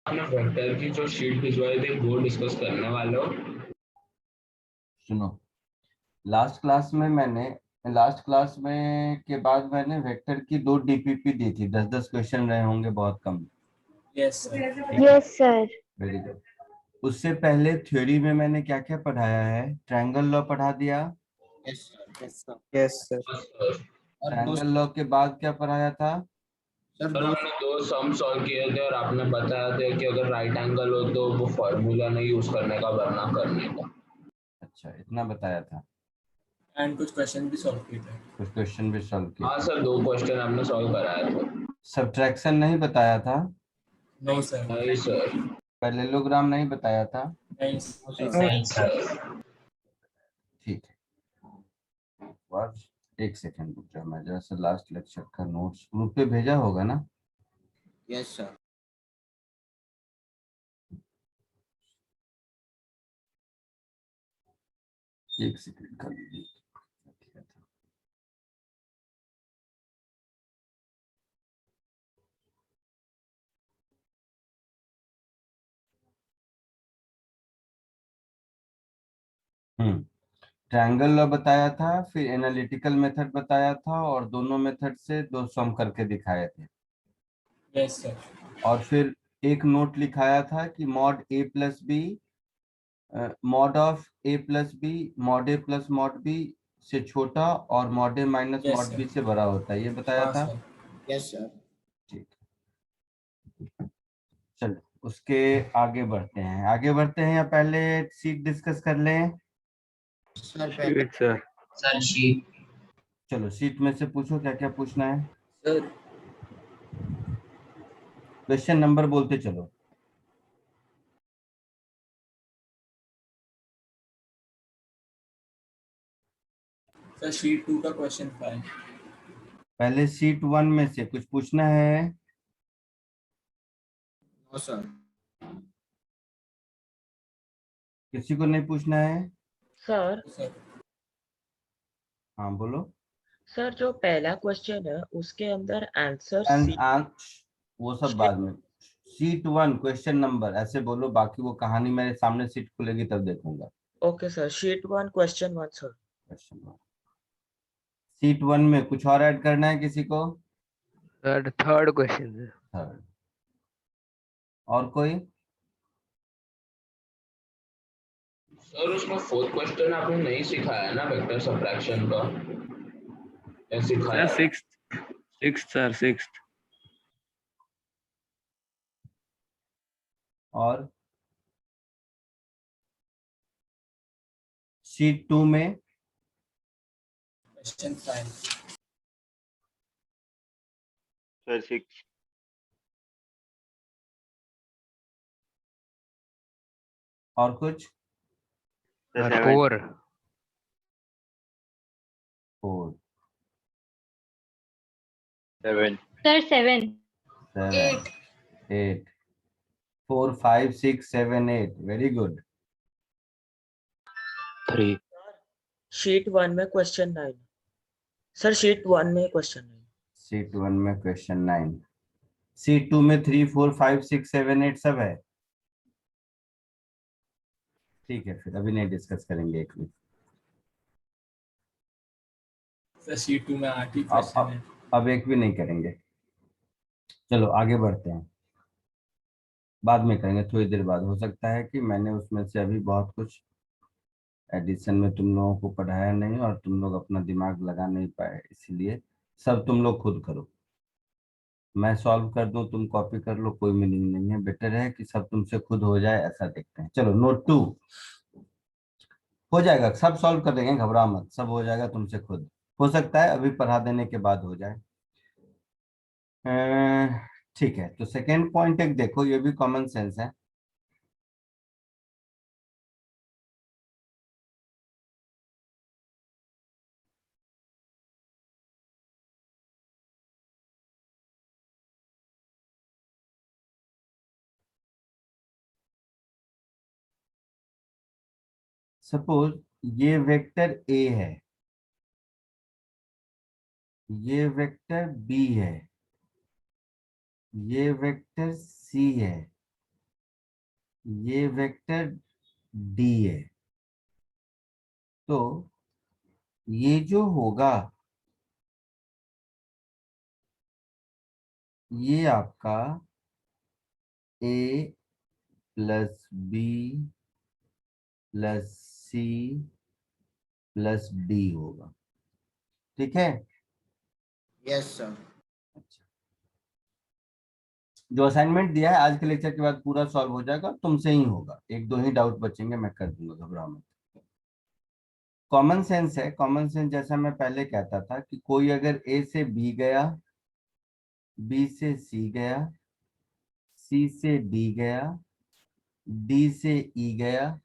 आपने वेक्टर की जो शीट भिजवाई थी वो डिस्कस करने वाले हो? सुनो, लास्ट क्लास में के बाद मैंने वेक्टर की 2 डीपीपी दी थी, 10-10 क्वेश्चन रहे होंगे, बहुत कम। Yes sir. ठीक है, यस सर। Very good. उससे पहले थ्योरी में मैंने क्या क्या पढ़ाया है? ट्रायंगल लॉ पढ़ा दिया। Yes sir. Yes sir. Yes sir. Sir और ट्रायंगल लॉ के बाद क्या पढ़ाया था? दो हमने 2 सम सॉल्व किए थे और आपने बताया था कि अगर राइट एंगल हो तो वो फॉर्मूला नहीं यूज करने का वरना करने का। अच्छा, इतना बताया था। एंड कुछ क्वेश्चन भी सॉल्व किए थे। कुछ क्वेश्चन भी सॉल्व किए हाँ थे। सर, 2 क्वेश्चन आपने सॉल्व कराया था। सब्ट्रैक्शन नहीं बताया था। नहीं सर। नहीं सर। पैरेललोग्राम नहीं बताया था। नहीं नहीं सर। सर। ठीक है, बस एक सेकंड रुक जाओ, मैं जरा सा लास्ट लेक्चर का नोट्स ग्रुप पे भेजा होगा ना? Yes sir. एक सेकंड कर लीजिए। ठीक है था। ट्रायंगल लॉ बताया था, फिर एनालिटिकल मेथड बताया था, और दोनों मेथड से 2 सम करके दिखाए थे। Yes sir. और फिर एक नोट लिखाया था कि mod A plus B, mod of A plus B, mod A plus mod B से छोटा और mod A minus yes mod sir. B से बड़ा होता है, ये बताया हाँ था। सर। Yes sir. ठीक है, चलो उसके आगे बढ़ते हैं। या पहले सीट डिस्कस कर लें? Sir sheet sir. Sir sheet. चलो सीट में से पूछो, क्या क्या पूछना है। सर क्वेश्चन नंबर बोलते चलो। सर शीट 2 का क्वेश्चन 5। पहले सीट 1 में से कुछ पूछना है? No sir. किसी को नहीं पूछना है? सर सर हाँ बोलो। सर जो पहला क्वेश्चन है उसके अंदर आंसर एंड सी। वो सब बाद में। सीट 1 क्वेश्चन नंबर ऐसे बोलो, बाकी वो कहानी मेरे सामने सीट खुलेगी तब देखूंगा। Okay sir, sheet 1 question 1 sir. Question 1, seat 1 में कुछ और ऐड करना है किसी को? सर थर्ड क्वेश्चन है। थर्ड। और कोई? सर उसमें 4th क्वेश्चन आपने नहीं सिखाया ना वेक्टर सबट्रैक्शन का? या सर सिखाया? Sixth sir sixth. और सीट 2 में क्वेश्चन 5। सर 6। और कुछ? Sir sir 7। 4। 4, 7। Sir 7। 7, 8, 4, 5, 6, 7, 8, very good. 3। Sheet 1 में क्वेश्चन 9। सर शीट 1 में क्वेश्चन 9। सीट 1 में क्वेश्चन 9। सीट 2 में 3, 4, 5, 6, 7, 8 सब है। ठीक है, फिर अभी नहीं डिस्कस करेंगे एक भी। सर शीट 2 में 8 ही अब क्वेश्चन है। अब एक भी नहीं करेंगे। चलो आगे बढ़ते हैं, बाद में करेंगे, थोड़ी देर बाद। हो सकता है कि मैंने उसमें से अभी बहुत कुछ एडिशन में तुम लोगों को पढ़ाया नहीं और तुम लोग अपना दिमाग लगा नहीं पाए, इसीलिए सब तुम लोग खुद करो। मैं सॉल्व कर दूं, तुम कॉपी कर लो, कोई मीनिंग नहीं है। बेटर है कि सब तुमसे खुद हो जाए, ऐसा देखते हैं। चलो नोट 2 हो जाएगा, सब सॉल्व कर देंगे, घबरा मत, सब हो जाएगा तुमसे खुद। हो सकता है अभी पढ़ा देने के बाद हो जाए। ठीक है, तो सेकेंड पॉइंट एक देखो, ये भी कॉमन सेंस है। सपोज ये वेक्टर ए है, ये वेक्टर बी है, ये वेक्टर सी है, ये वेक्टर डी है, तो ये जो होगा ये आपका A plus B plus C plus D होगा। ठीक है। Yes sir. अच्छा, जो असाइनमेंट दिया है आज के लेक्चर के बाद पूरा सॉल्व हो जाएगा, तुमसे ही होगा, एक दो ही डाउट बचेंगे, मैं कर दूंगा, घबराओ मत। कॉमन सेंस है, कॉमन सेंस जैसा मैं पहले कहता था कि कोई अगर ए से बी गया, बी से सी गया, सी से डी गया, डी से ई गया,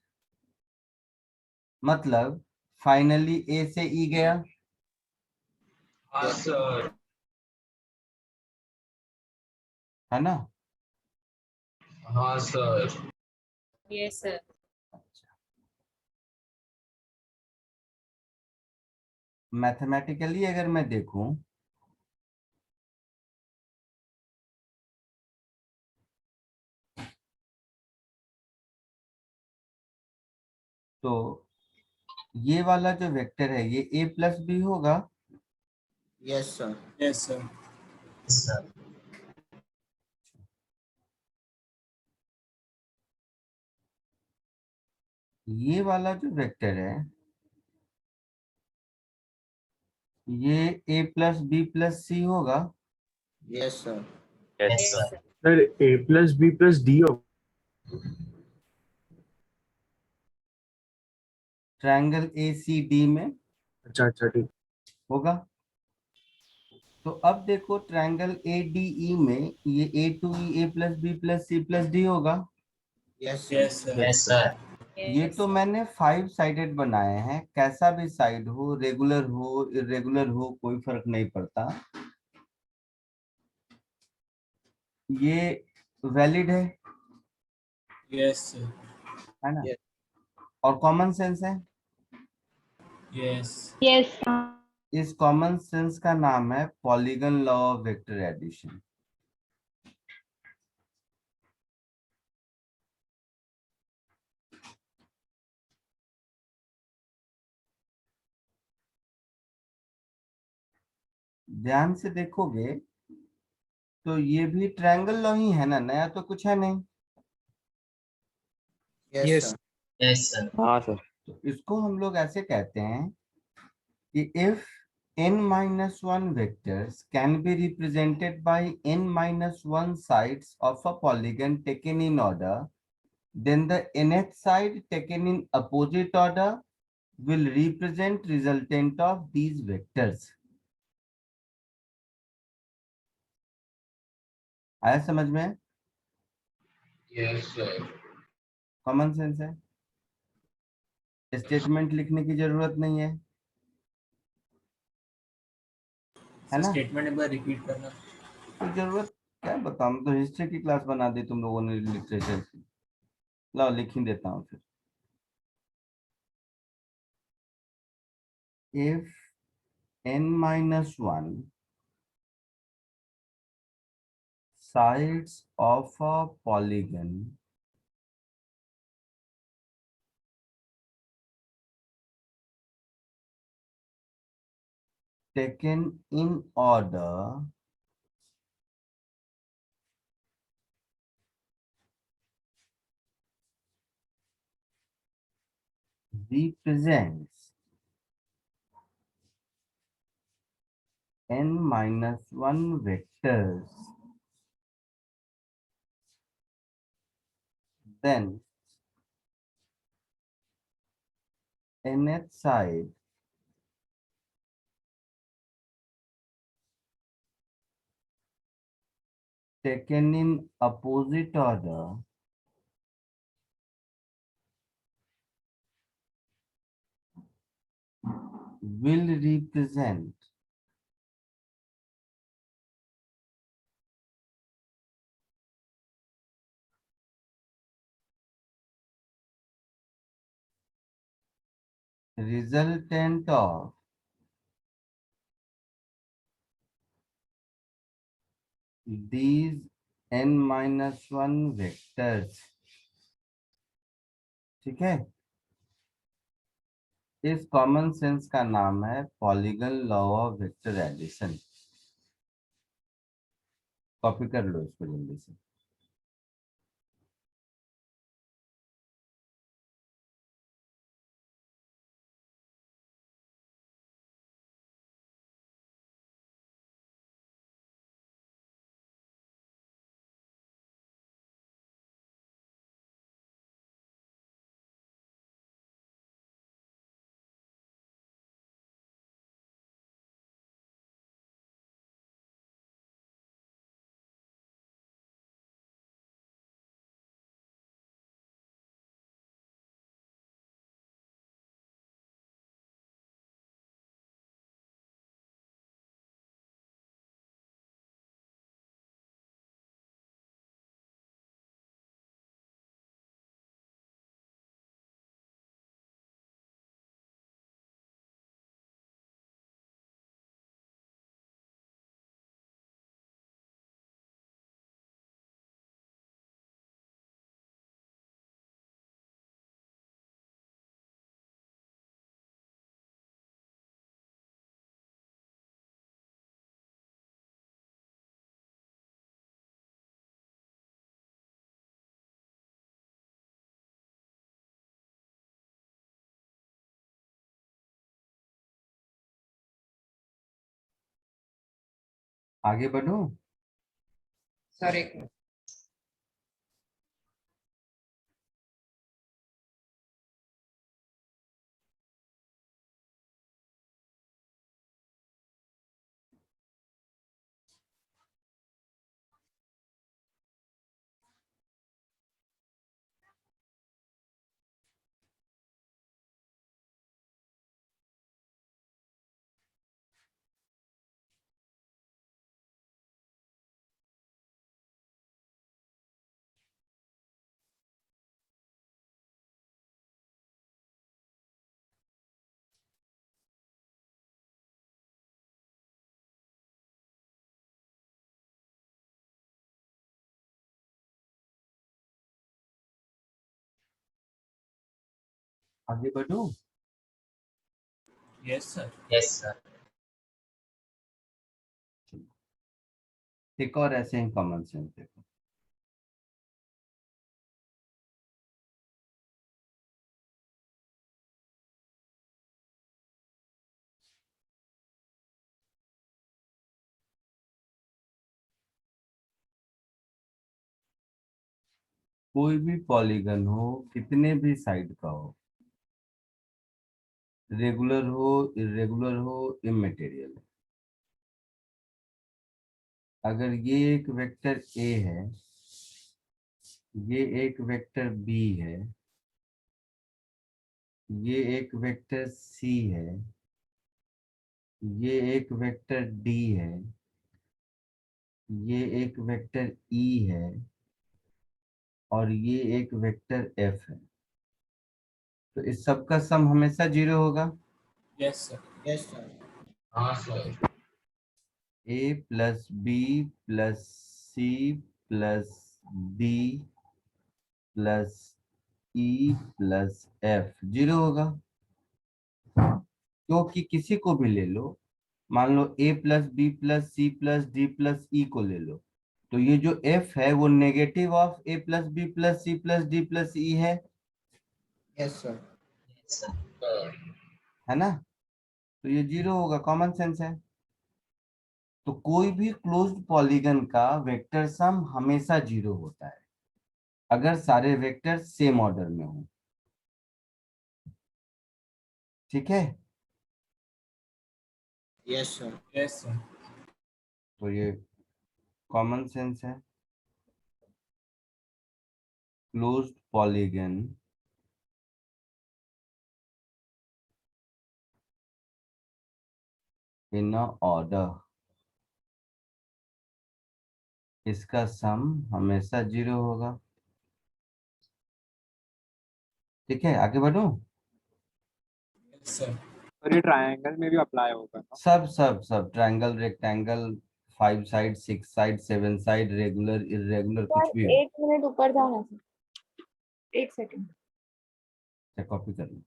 मतलब फाइनली ए से ई गया, हाँ सर। है ना। हाँ सर। Yes, sir. मैथमेटिकली अगर मैं देखूं तो ये वाला जो वेक्टर है ये a प्लस बी होगा। Yes sir. Yes sir. ये वाला जो वेक्टर है ये a plus B plus C होगा। Yes sir. Yes, Yes, sir. sir. Sir A plus B plus D हो। ट्रायंगल ए सी डी में अच्छा अच्छा ठीक। होगा। तो अब देखो ट्रायंगल ए डी ई में ये A to E A plus B plus C plus D होगा। Yes sir. Yes sir. ये Yes, तो sir. मैंने 5 साइडेड बनाए हैं, कैसा भी साइड हो, रेगुलर हो इरेगुलर हो कोई फर्क नहीं पड़ता, ये वैलिड है यस सर। है ना। Yes. और कॉमन सेंस है। यस। Yes. इस कॉमन सेंस का नाम है polygon law of vector addition. ध्यान से देखोगे तो ये भी ट्रायंगल लॉ ही है ना, नया तो कुछ है नहीं। Yes sir. Yes sir. हाँ सर। तो इसको हम लोग ऐसे कहते हैं कि if n minus 1 vectors can be represented by n minus 1 sides of a polygon taken in order, then the nth side taken in opposite order will represent resultant of these vectors. आया समझ में? Yes sir. Common sense है, statement लिखने की जरूरत नहीं है, है ना। स्टेटमेंट एक बार रिपीट करना। कोई जरूरत क्या बताऊं, तो हिस्ट्री की क्लास बना दी तुम लोगों ने लिटरेचर की। लाओ लिख ही देता हूँ फिर। if n minus 1 sides of a polygon taken in order represents n minus 1 vectors, then nth side taken in opposite order will represent resultant of these n minus 1 vectors ठीक है, इस कॉमन सेंस का नाम है polygon law of vector addition. Copy कर लो इसको जल्दी से। आगे बढ़ो। सर एक मिनट। आगे बढ़ो। Yes sir. Yes, sir. एक और ऐसे ही कॉमन सेंस देखो। कोई भी पॉलीगन हो, कितने भी साइड का हो, रेगुलर हो, इरेगुलर हो, इमेटेरियल हो, अगर ये एक वेक्टर ए है, ये एक वेक्टर बी है, ये एक वेक्टर सी है, ये एक वेक्टर डी है, ये एक वेक्टर ई है, और ये एक वेक्टर एफ है, तो इस सब का सम हमेशा 0 होगा। Yes sir. Yes, sir. हाँ sir. A plus B plus C plus D plus E plus F 0 होगा, क्योंकि किसी को भी ले लो, मान लो A plus B plus C plus D plus E को ले लो, तो ये जो एफ है वो negative of A plus B plus C plus D plus E है Yes, sir. Yes, sir. है ना, तो ये 0 होगा, कॉमन सेंस है। तो कोई भी क्लोज्ड पॉलीगन का वेक्टर सम हमेशा 0 होता है अगर सारे वेक्टर सेम ऑर्डर में हो। ठीक है, Yes, sir. Yes sir. तो ये कॉमन सेंस है। क्लोज्ड पॉलीगन इन ऑर्डर, इसका सम हमेशा 0 होगा। ठीक है, आगे बढ़ो। Yes sir. और ये ट्रायंगल में भी अप्लाई होगा ना? सब सब सब triangle, rectangle, 5 side, 6 side, 7 side, regular, irregular, कुछ सर भी हो। 1 मिनट ऊपर जाओ ना सर, 1 सेकंड। अच्छा कॉपी कर लो।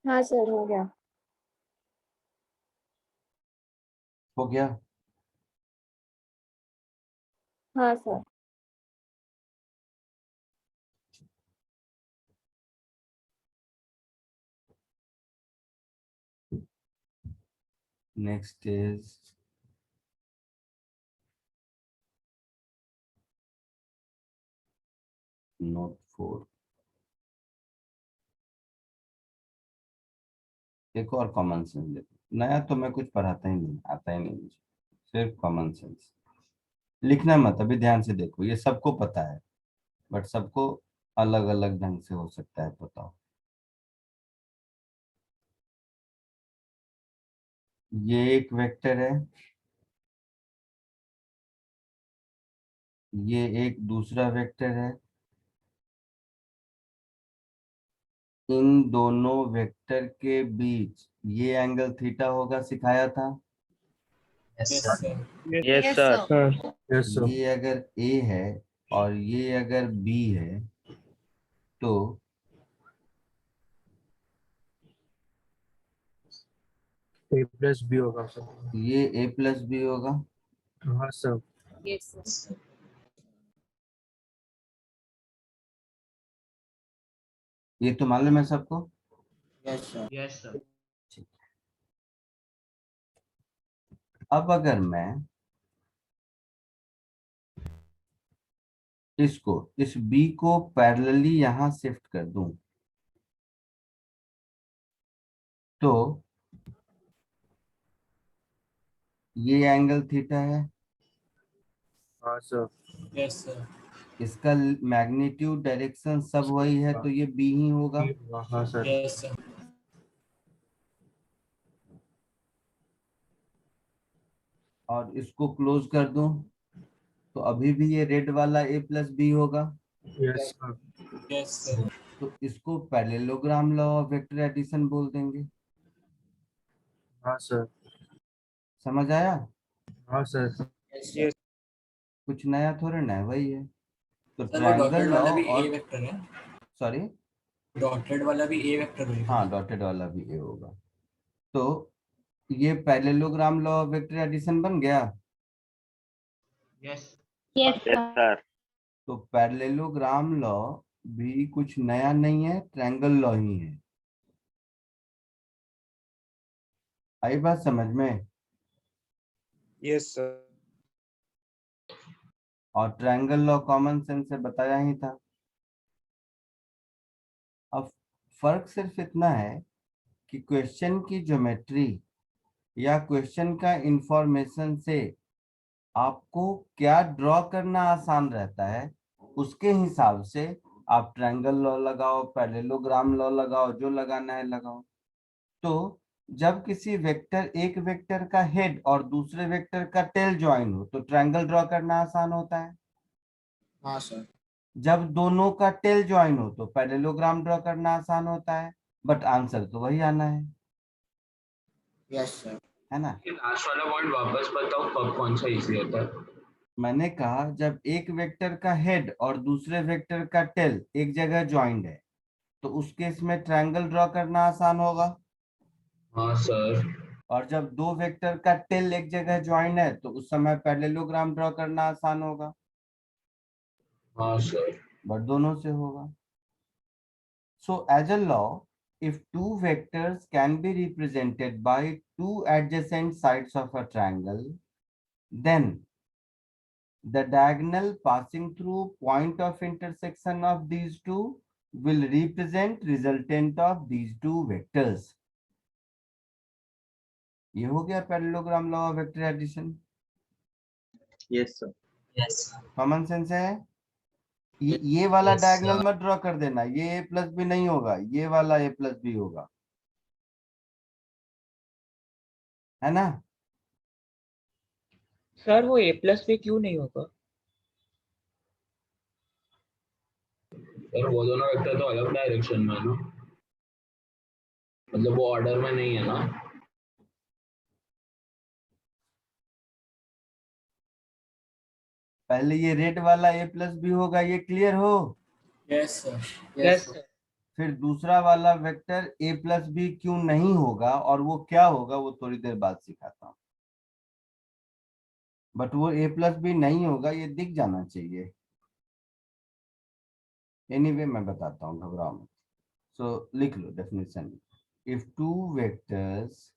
हाँ सर हो गया। हो गया। हाँ सर। Next is note 4। एक और कॉमन सेंस देखो, नया तो मैं कुछ पढ़ाता ही नहीं, आता ही नहीं मुझे, सिर्फ कॉमन सेंस। लिखना मत, अभी ध्यान से देखो, ये सबको पता है बट सबको अलग अलग ढंग से हो सकता है पता। ये एक वेक्टर है, ये एक दूसरा वेक्टर है, इन दोनों वेक्टर के बीच ये एंगल थीटा होगा, सिखाया था। Yes, sir. Yes, sir. Yes, sir. ये अगर A है और ये अगर B है तो A plus B होगा सर। ये A प्लस बी होगा। हाँ सर। Yes, sir. ये तो मालूम है सबको। Yes, sir. Yes, sir. अब अगर मैं इसको, इस B को पैरेलली यहां शिफ्ट कर दूं तो ये एंगल थीटा है, हाँ सर। Yes, sir. इसका मैग्नीट्यूड डायरेक्शन सब वही है तो ये B ही होगा। हाँ सर। Yes, sir. और इसको क्लोज कर दूं तो अभी भी ये रेड वाला A प्लस बी होगा। Yes sir. Yes, sir. तो इसको parallelogram law of vector addition बोल देंगे। हाँ सर। समझ आया? हाँ सर। Yes, sir. कुछ नया थोड़ा ना है, वही है। तो सर वो ट्रायंगल डॉटेड लॉ वाला भी और A वेक्टर है। सॉरी, डॉटेड वाला भी A वेक्टर होगा। हाँ डॉटेड वाला भी A होगा। तो ये parallelogram law of vector addition बन गया। Yes. Yes Yes, sir. तो पैरेललोग्राम लॉ भी कुछ नया नहीं है, ट्रायंगल लॉ ही है। आई बात समझ में? Yes, sir. और ट्रायंगल लॉ कॉमन सेंस से बताया ही था। अब फर्क सिर्फ इतना है कि क्वेश्चन की ज्योमेट्री या क्वेश्चन का इंफॉर्मेशन से आपको क्या ड्रॉ करना आसान रहता है, उसके हिसाब से आप ट्रायंगल लॉ लगाओ, पैरेललोग्राम लॉ लगाओ, जो लगाना है लगाओ। तो जब किसी वेक्टर, एक वेक्टर का हेड और दूसरे वेक्टर का टेल ज्वाइन हो तो ट्रायंगल ड्रॉ करना आसान होता है। हाँ सर। जब दोनों का टेल ज्वाइन हो तो पैरेललोग्राम ड्रॉ करना आसान होता है, बट आंसर तो वही आना है Yes, sir. है ना? ये लास्ट वाला पॉइंट वापस बताओ, कब कौन सा इजी होता है? मैंने कहा जब एक वेक्टर का हेड और दूसरे वेक्टर का टेल एक जगह ज्वाइंट है तो उस केस में ट्रायंगल ड्रॉ करना आसान होगा। हाँ सर। और जब दो वेक्टर का टेल एक जगह ज्वाइन है तो उस समय पैरेललोग्राम ड्रॉ करना आसान होगा। हाँ सर। बट दोनों से होगा। So as a law, if two vectors can be represented by two adjacent sides of a triangle, then the diagonal passing through point of intersection of these two will represent resultant of these two vectors. ये हो गया parallelogram law of vector addition. Yes, sir. Yes, sir. Common sense है। ये वाला Yes, diagonal sir. मत draw कर देना, ये A प्लस बी नहीं होगा, ये वाला A प्लस बी होगा, है ना? सर वो A+ भी क्यों नहीं होगा? और वो दोनों वेक्टर तो अलग डायरेक्शन में है ना, मतलब वो ऑर्डर में नहीं है ना। पहले ये रेड वाला a प्लस बी होगा, ये क्लियर हो। Yes sir. Yes, sir. फिर दूसरा वाला वेक्टर a प्लस बी क्यों नहीं होगा और वो क्या होगा, वो थोड़ी देर बाद सिखाता हूँ। बट वो a प्लस बी नहीं होगा, ये दिख जाना चाहिए। एनीवे मैं बताता हूँ, घबराओ मत। सो लिख लो definition. If two vectors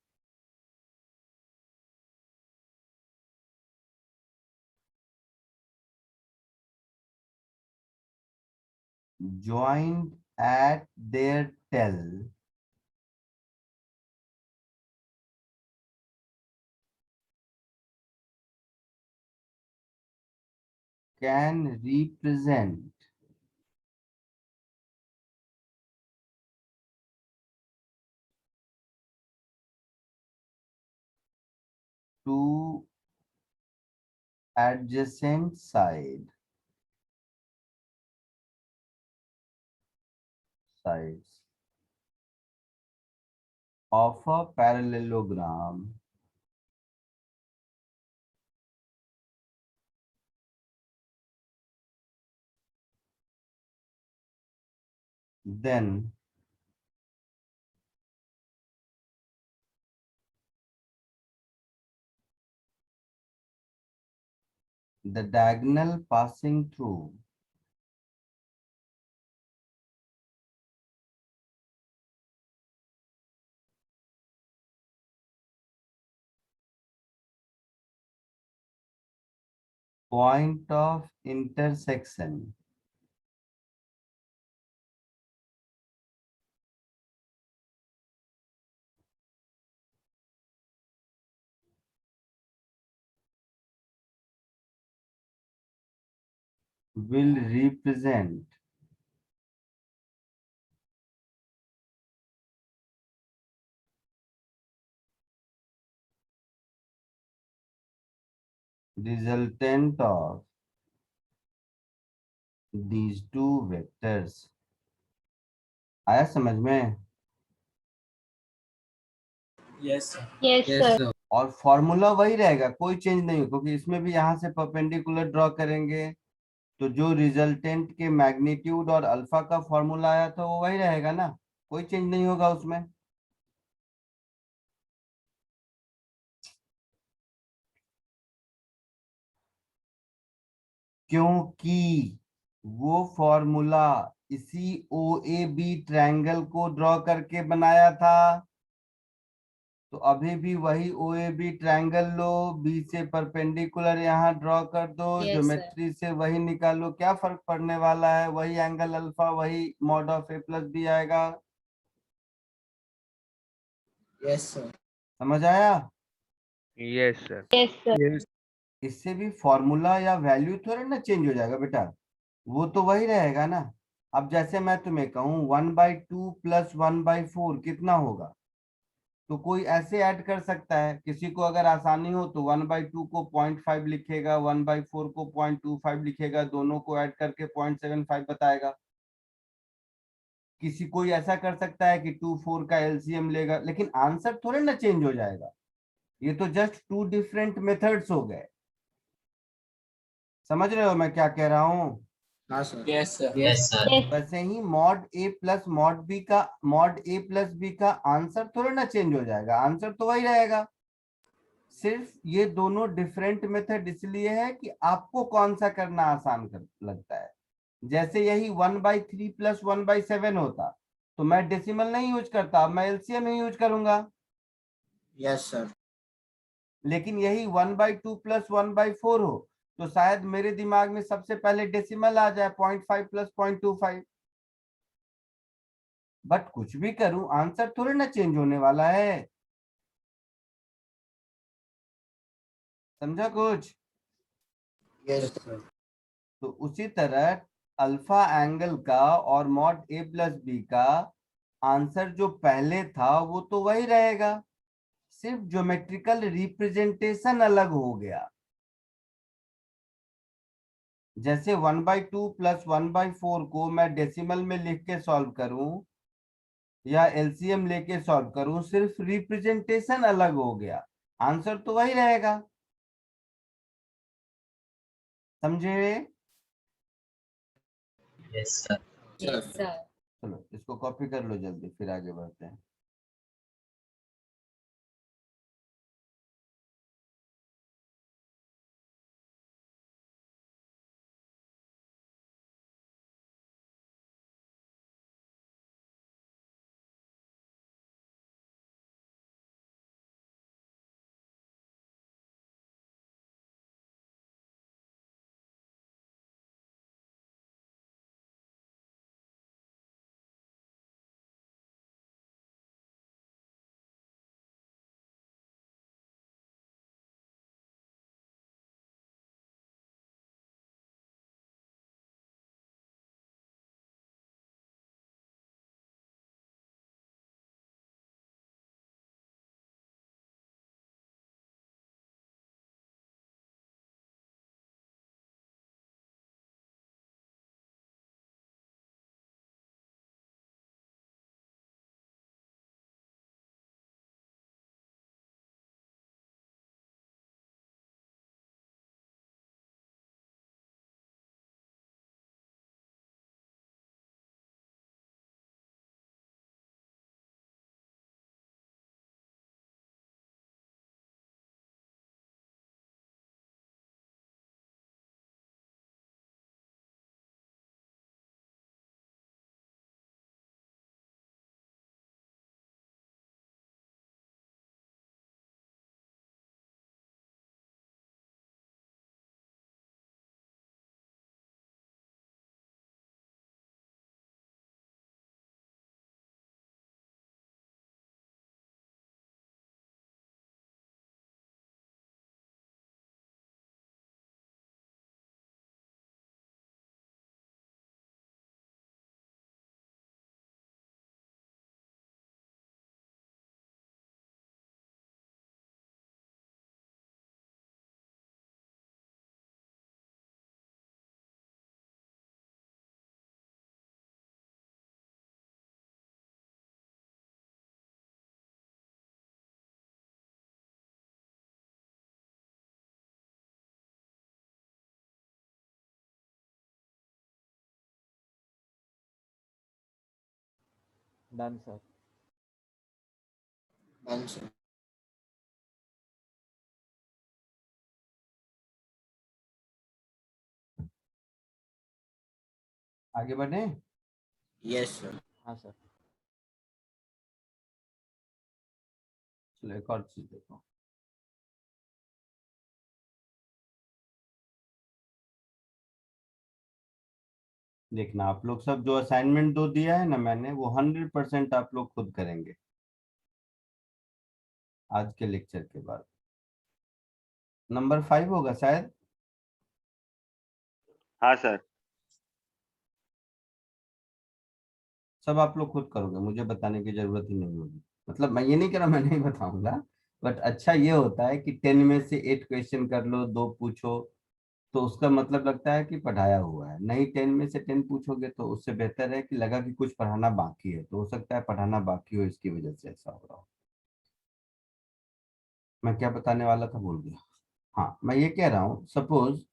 joined at their tel can represent two adjacent sides of a parallelogram then the diagonal passing through point of intersection will represent resultant of these two vectors। आया समझ में? Yes sir. Yes, sir. और formula वही रहेगा, कोई change नहीं हो, क्योंकि इसमें भी यहाँ से परपेंडिकुलर ड्रॉ करेंगे तो जो रिजल्टेंट के मैग्नीट्यूड और अल्फा का फॉर्मूला आया था वो वही रहेगा ना, कोई चेंज नहीं होगा उसमें। क्योंकि वो फॉर्मूला इसी ओ ए बी ट्रायंगल को ड्रॉ करके बनाया था, तो अभी भी वही ओ ए बी ट्रायंगल लो, बी से परपेंडिकुलर यहाँ ड्रॉ कर दो, Yes, ज्योमेट्री से वही निकालो, क्या फर्क पड़ने वाला है, वही एंगल अल्फा, वही mod of A plus B आएगा। Yes sir. समझ आया? Yes, sir. Yes, sir. Yes. इससे भी फॉर्मूला या वैल्यू थोड़ा ना चेंज हो जाएगा बेटा, वो तो वही रहेगा ना। अब जैसे मैं तुम्हें कहूं 1/2 + 1/4 कितना होगा, तो कोई ऐसे ऐड कर सकता है, किसी को अगर आसानी हो तो 1/2 को 0.5 लिखेगा, 1/4 को 0.25 लिखेगा, दोनों को ऐड करके 0.75 बताएगा। किसी कोई ऐसा कर सकता है कि 2 4 का एलसीएम लेगा, लेकिन आंसर थोड़े ना चेंज हो जाएगा। ये तो जस्ट टू डिफरेंट मेथड्स हो गए। समझ रहे हो मैं क्या कह रहा हूँ? हाँ sir. Yes sir. Yes sir. Yes. वैसे ही मॉड ए प्लस बी का आंसर थोड़ा ना चेंज हो जाएगा, आंसर तो वही रहेगा। सिर्फ ये दोनों डिफरेंट मेथड इसलिए है कि आपको कौन सा करना आसान लगता है। जैसे यही 1/3 + 1/7 होता तो मैं डेसिमल नहीं यूज करता, मैं एलसीएम ही यूज करूंगा। Yes sir. लेकिन यही 1/2 + 1/4 हो तो शायद मेरे दिमाग में सबसे पहले डेसिमल आ जाए, 0.5 + 0.25। बट कुछ भी करूं आंसर थोड़ी ना चेंज होने वाला है। समझा कुछ? Yes sir. तो उसी तरह अल्फा एंगल का और मॉड ए प्लस बी का आंसर जो पहले था वो तो वही रहेगा, सिर्फ ज्योमेट्रिकल रिप्रेजेंटेशन अलग हो गया। जैसे 1/2 प्लस 1/4 को मैं डेसिमल में लिख के सॉल्व करूं या एलसीएम लेके सॉल्व करूं, सिर्फ रिप्रेजेंटेशन अलग हो गया, आंसर तो वही रहेगा। समझे? Yes, sir. चलो इसको कॉपी कर लो जल्दी, फिर आगे बढ़ते हैं। Done, sir. Done, sir. आगे बढ़े? Yes, sir. हाँ सर। चलो एक और चीज देखो। देखना, आप लोग सब जो असाइनमेंट दो दिया है ना मैंने, वो 100% आप लोग खुद करेंगे आज के लेक्चर के बाद। नंबर 5 होगा शायद। हाँ सर। सब आप लोग खुद करोगे, मुझे बताने की जरूरत ही नहीं होगी। मतलब मैं ये नहीं कह रहा मैं नहीं बताऊंगा, बट अच्छा ये होता है कि 10 में से 8 क्वेश्चन कर लो, 2 पूछो, तो उसका मतलब लगता है कि पढ़ाया हुआ है। नहीं 10 में से 10 पूछोगे तो उससे बेहतर है कि लगा कि कुछ पढ़ाना बाकी है, तो हो सकता है पढ़ाना बाकी हो, इसकी वजह से ऐसा हो रहा हो। मैं क्या बताने वाला था भूल गया। हाँ, मैं ये कह रहा हूँ, सपोज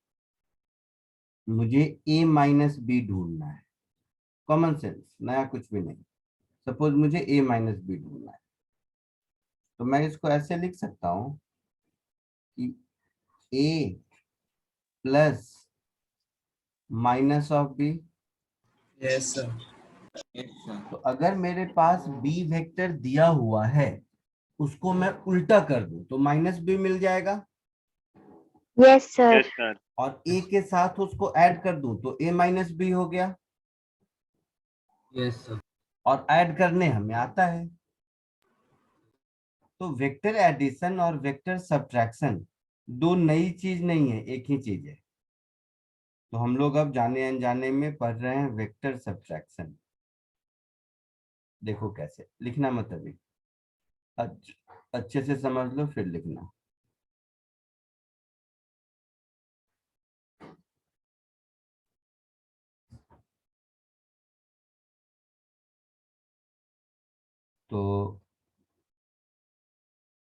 मुझे a माइनस बी ढूंढना है, कॉमन सेंस, नया कुछ भी नहीं। सपोज मुझे a माइनस बी ढूंढना है, तो मैं इसको ऐसे लिख सकता हूँ कि a plus minus of B. Yes, sir. Yes, sir. तो अगर मेरे पास b वेक्टर दिया हुआ है, उसको मैं उल्टा कर दूं तो माइनस बी मिल जाएगा, Yes, sir. Yes sir. और a के साथ उसको ऐड कर दूं तो a माइनस बी हो गया। Yes, sir. और ऐड करने हमें आता है। तो वेक्टर एडिशन और वेक्टर सब्ट्रैक्शन दो नई चीज नहीं है, एक ही चीज है। तो हम लोग अब जाने अनजाने में पढ़ रहे हैं वेक्टर सब्ट्रैक्शन। देखो कैसे लिखना, मत अभी अच्छे से समझ लो फिर लिखना। तो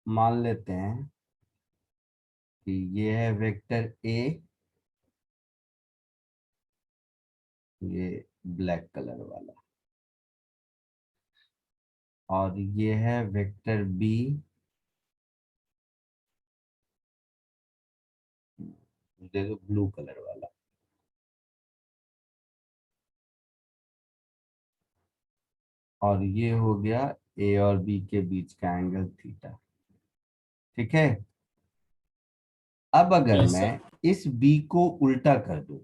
मान लेते हैं कि ये है वेक्टर ए, ये ब्लैक कलर वाला, और ये है वेक्टर बी, दे दो ब्लू कलर वाला, और ये हो गया ए और बी के बीच का एंगल थीटा। ठीक है, अब अगर मैं इस बी को उल्टा कर दूं,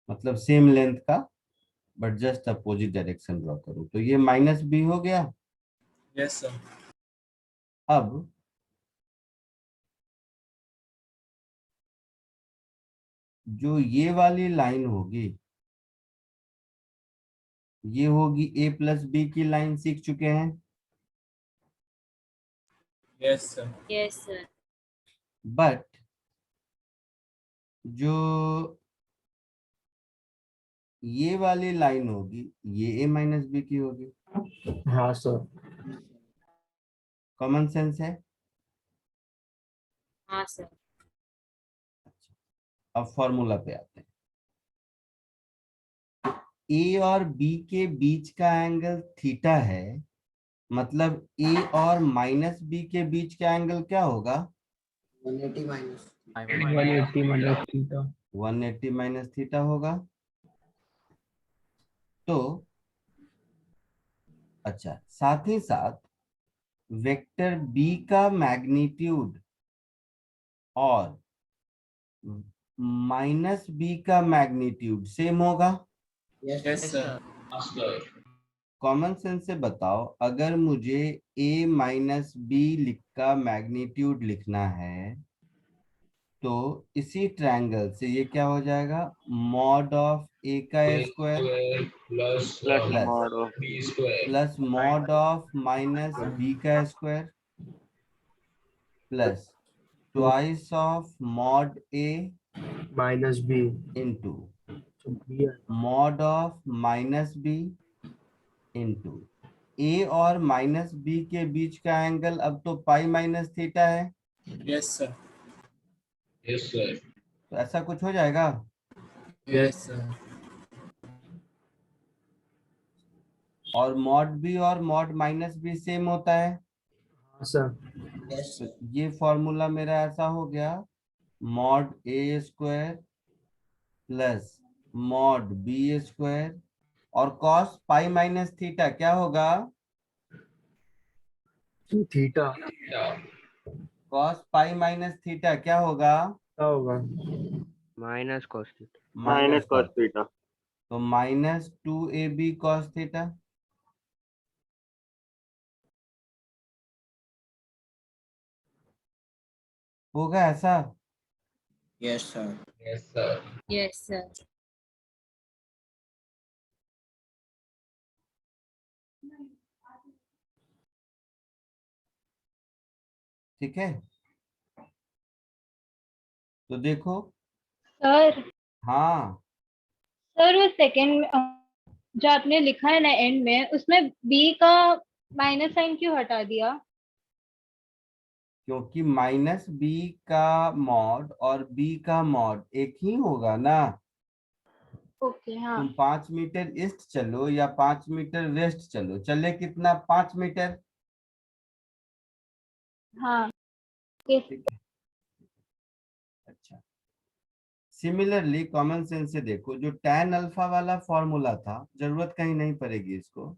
मतलब सेम लेंथ का but just opposite direction draw करूं, तो ये माइनस बी हो गया। Yes sir. अब जो ये वाली लाइन होगी, ये होगी ए प्लस बी की लाइन, सीख चुके हैं। यस सर। Yes, sir. बट जो ये वाली लाइन होगी, ये ए माइनस बी की होगी। हाँ सर। कॉमन सेंस है। हाँ सर। अब फॉर्मूला पे आते हैं। ए और बी के बीच का एंगल थीटा है, मतलब ए और माइनस बी के बीच का एंगल क्या होगा? 180 minus 180 minus theta. 180 minus theta होगा। तो अच्छा, साथ ही साथ वेक्टर बी का मैग्नीट्यूड और माइनस बी का मैग्नीट्यूड सेम होगा। Yes sir. कॉमन सेंस से बताओ, अगर मुझे a माइनस बी का मैग्नीट्यूड लिखना है, तो इसी ट्रायंगल से ये क्या हो जाएगा? मॉड ऑफ ए का square plus B square plus mod of minus B का square plus twice of mod A minus B. Into तो B mod of minus B into A और माइनस बी के बीच का एंगल अब तो pi minus theta है। Yes sir. Yes sir. तो ऐसा कुछ हो जाएगा। Yes sir. और मॉड बी और मॉड माइनस बी सेम होता है। हाँ सर। यस तो ये फॉर्मूला मेरा ऐसा हो गया, mod A square plus mod B square, और कॉस पाई माइनस थीटा क्या होगा? Theta cos pi minus theta क्या होगा? क्या होगा? Minus cos theta. Minus cos theta. तो माइनस 2ab कॉस थीटा। होगा ऐसा? Yes sir. Yes sir. Yes, sir. ठीक है, तो देखो। सर हाँ, सर वो सेकंड जो आपने लिखा है ना एंड में, उसमें बी का माइनस साइन क्यों हटा दिया? क्योंकि माइनस बी का मॉड और बी का मॉड एक ही होगा ना। ओके, हाँ। तुम 5 मीटर ईस्ट चलो या 5 मीटर वेस्ट चलो, चले कितना? 5 मीटर। हाँ। ओके। ठीक है, अच्छा। सिमिलरली कॉमन सेंस से देखो, जो tan अल्फा वाला फॉर्मूला था, जरूरत कहीं नहीं पड़ेगी इसको,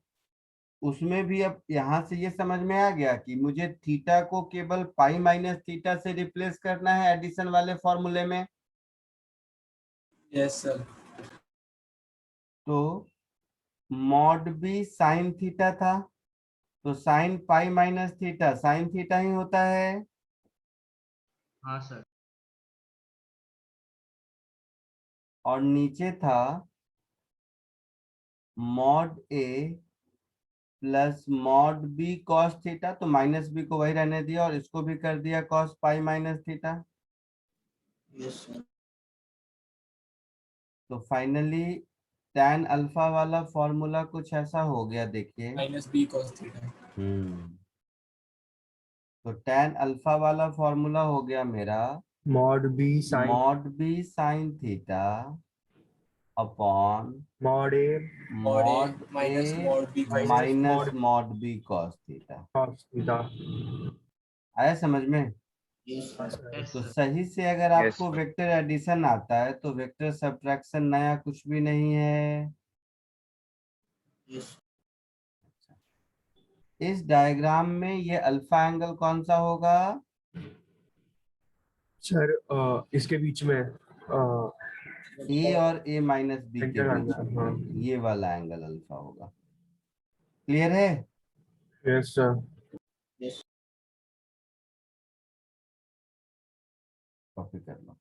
उसमें भी अब यहां से ये समझ में आ गया कि मुझे थीटा को केवल पाई माइनस थीटा से रिप्लेस करना है एडिशन वाले फॉर्मूले में। Yes sir. तो मॉड बी साइन थीटा था, तो sine pi minus theta sine theta ही होता है। हाँ सर। और नीचे था mod A plus mod B cos theta, तो माइनस बी को वही रहने दिया और इसको भी कर दिया cos pi minus theta. Yes sir. तो फाइनली tan अल्फा वाला फॉर्मूला कुछ ऐसा हो गया, देखिए। -b cos theta. तो tan अल्फा वाला फॉर्मूला हो गया मेरा mod b sin mod B sine theta upon mod a mod minus A mod b cos minus mod mod B cos theta. cos theta। आया समझ में? हाँ सर। yes तो sir सही से अगर Yes, आपको sir. वेक्टर एडिशन आता है तो वेक्टर सब्ट्रैक्शन नया कुछ भी नहीं है। yes इस डायग्राम में ये अल्फा एंगल कौन सा होगा? सर इसके बीच में ए और ए माइनस बी के सेंटर बीच एंगल। में हाँ ये वाला एंगल अल्फा होगा। क्लियर है? Yes sir. कॉपी कर लो।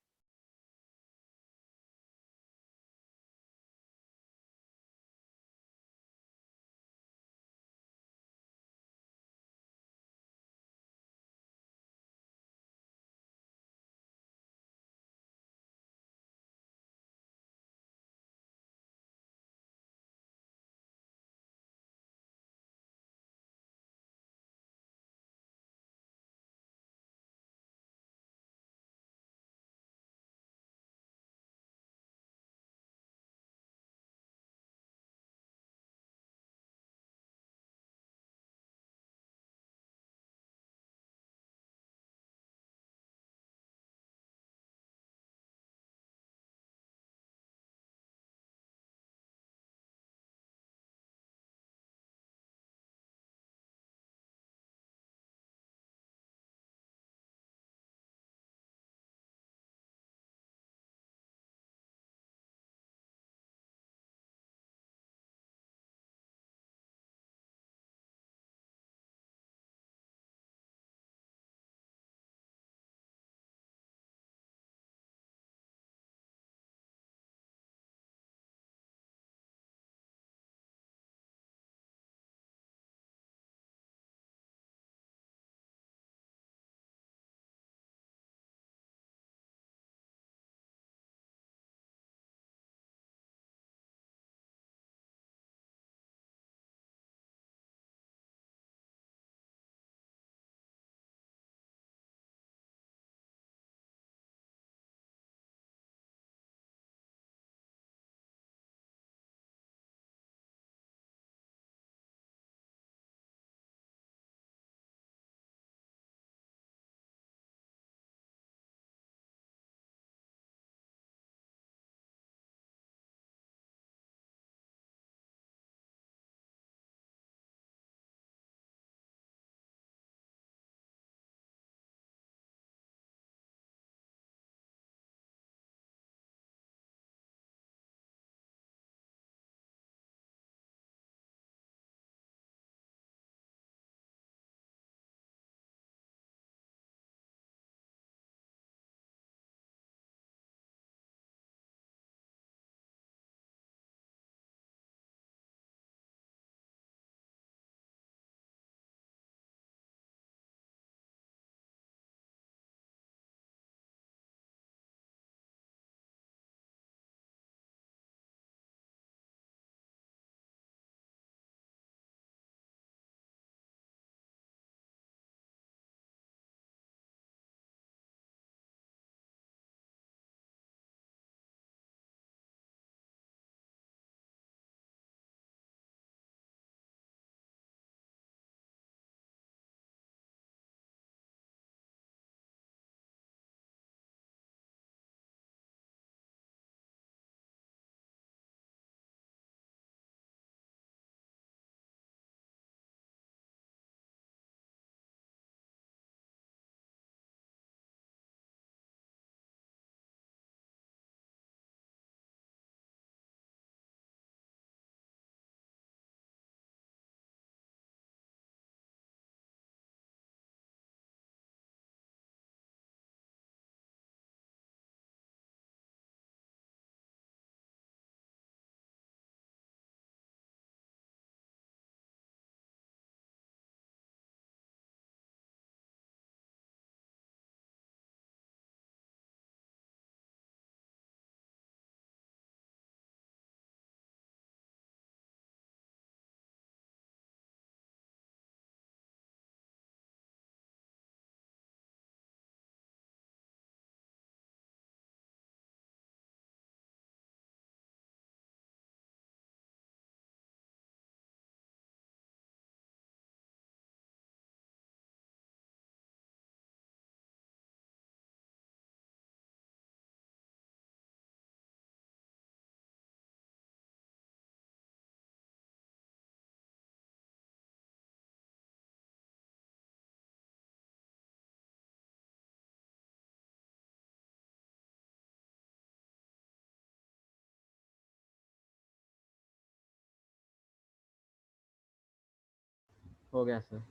हो गया सर।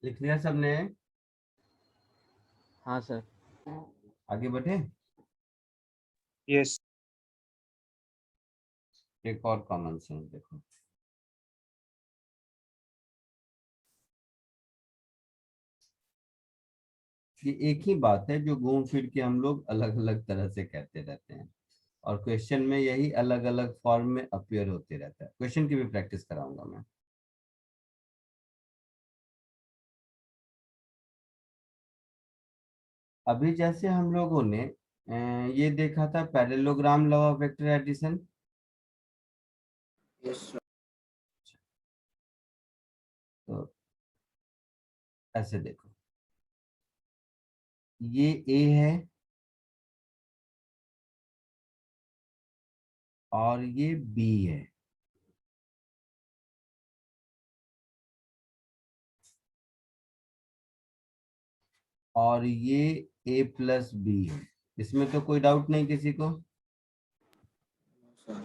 लिख लिया सबने? हाँ सर। आगे बढ़े। Yes. एक और कॉमन सेंस देखो, ये एक ही बात है जो घूम फिर के हम लोग अलग अलग तरह से कहते रहते हैं, और क्वेश्चन में यही अलग अलग फॉर्म में अपीयर होते रहता है। क्वेश्चन की भी प्रैक्टिस कराऊंगा मैं। अभी जैसे हम लोगों ने ये देखा था parallelogram law of vector addition. Yes, sir. तो ऐसे देखो, ये ए है और ये बी है, और ये ए प्लस बी है। इसमें तो कोई डाउट नहीं किसी को? Sir.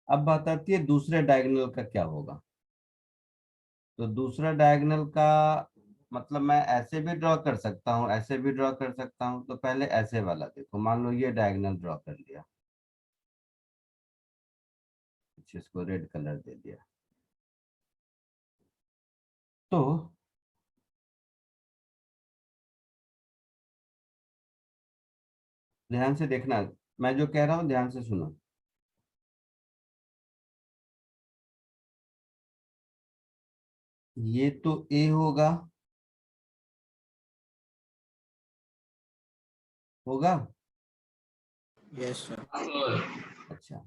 अब बात आती है दूसरे डायगोनल का क्या होगा। तो दूसरा डायगोनल का मतलब मैं ऐसे भी ड्रॉ कर सकता हूँ, ऐसे भी ड्रॉ कर सकता हूँ। तो पहले ऐसे वाला देखो, मान लो ये डायगोनल ड्रॉ कर लिया, इसको रेड कलर दे दिया। तो ध्यान से देखना, मैं जो कह रहा हूँ ध्यान से सुनो। ये तो ए होगा, होगा? Yes, sir. अच्छा,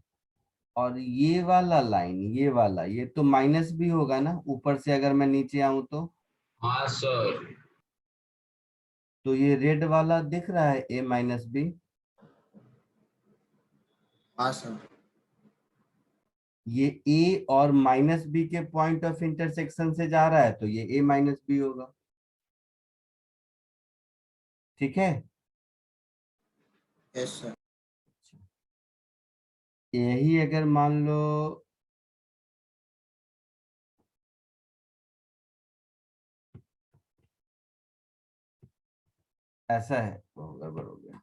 और ये वाला लाइन, ये वाला, ये तो माइनस भी होगा ना ऊपर से, अगर मैं नीचे आऊं तो? हाँ सर। तो ये रेड वाला दिख रहा है ए माइनस बी। हाँ sir. ये ए और माइनस बी के पॉइंट ऑफ इंटरसेक्शन से जा रहा है, तो ये ए माइनस बी होगा। ठीक है? Yes, sir. यही अगर मान लो ऐसा है, तो गड़बड़ हो गया।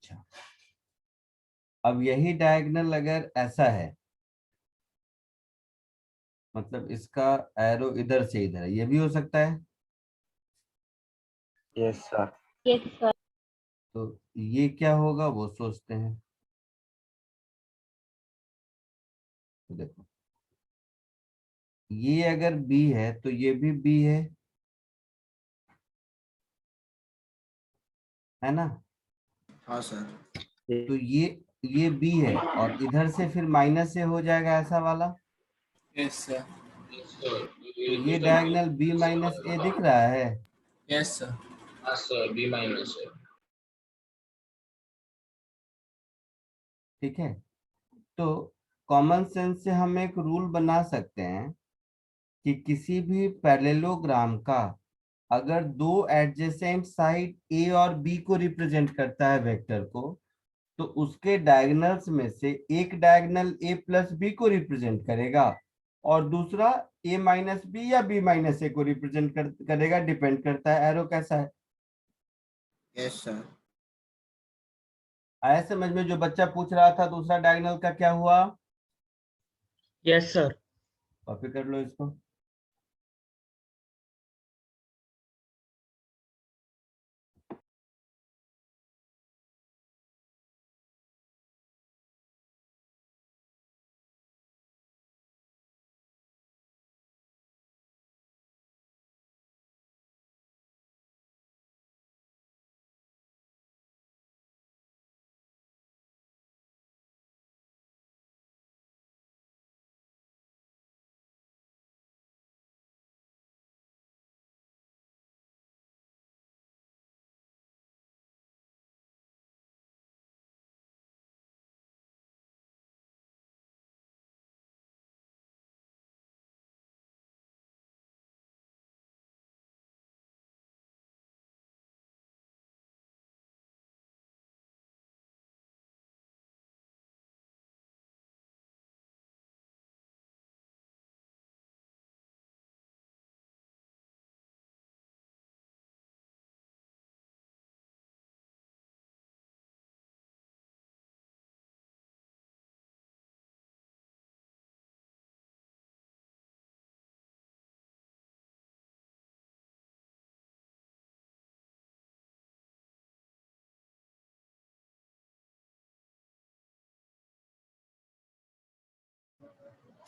अच्छा, अब यही डायगोनल अगर ऐसा है, मतलब इसका एरो इधर से इधर है, ये भी हो सकता है। Yes sir. Yes sir. तो ये क्या होगा वो सोचते हैं। तो देखो, ये अगर बी है तो ये भी बी है ना? हाँ sir. तो ये बी है, और इधर से फिर माइनस से हो जाएगा ऐसा वाला। Yes, sir. तो ये डायगोनल बी माइनस ए दिख रहा है। Yes, sir. हाँ सर, बी माइनस है। ठीक है? तो कॉमन सेंस से हम एक रूल बना सकते हैं कि किसी भी पैरेललोग्राम का अगर दो एडजेसेंट साइड ए और बी को रिप्रेजेंट करता है वेक्टर को, तो उसके डायगोनल्स में से एक डायगोनल ए प्लस बी को रिप्रेजेंट करेगा और दूसरा ए माइनस बी या बी माइनस ए को रिप्रेजेंट करेगा। डिपेंड करता है एरो कैसा है। Yes sir. आया समझ में? जो बच्चा पूछ रहा था दूसरा डायगोनल का क्या हुआ, Yes, sir. कॉपी कर लो इसको।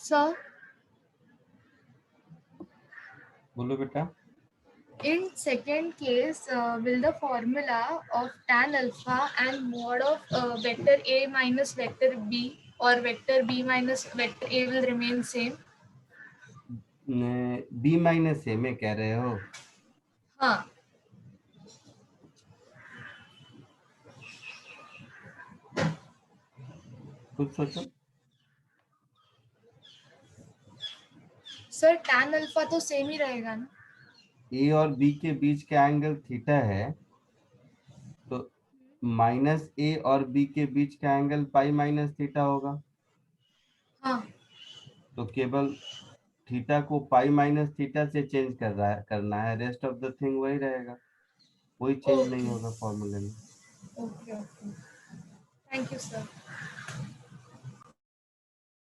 Sir, बोलो बेटा। in second case, will the formula of tan alpha and mod of vector A minus vector B or vector B minus vector A will remain same? B minus A में कह रहे हो? हाँ. खुद सोचो। सर tan अल्फा तो same ही रहेगा ना? ए और बी के बीच का एंगल थीटा है, तो माइनस ए और बी के बीच का एंगल पाई माइनस थीटा होगा। हाँ. तो केवल थीटा को पाई माइनस थीटा से चेंज करना है, रेस्ट ऑफ द थिंग वही रहेगा, कोई चेंज नहीं होगा फॉर्मूले में। Okay okay, thank you sir.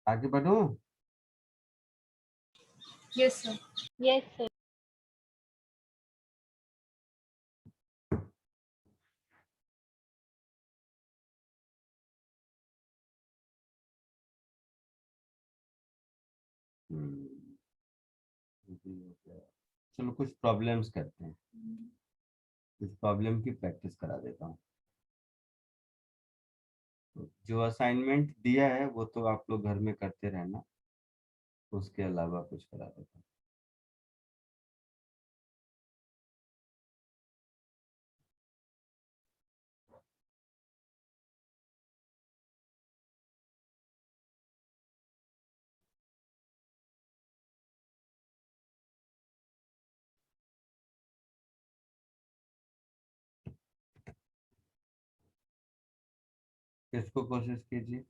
आगे बढ़ूं? Yes sir. Yes sir. चलो कुछ प्रॉब्लम्स करते हैं, कुछ प्रॉब्लम की प्रैक्टिस करा देता हूँ। तो जो असाइनमेंट दिया है वो तो आप लोग घर में करते रहना, उसके अलावा कुछ करा देता हूँ। इसको कोशिश कीजिए।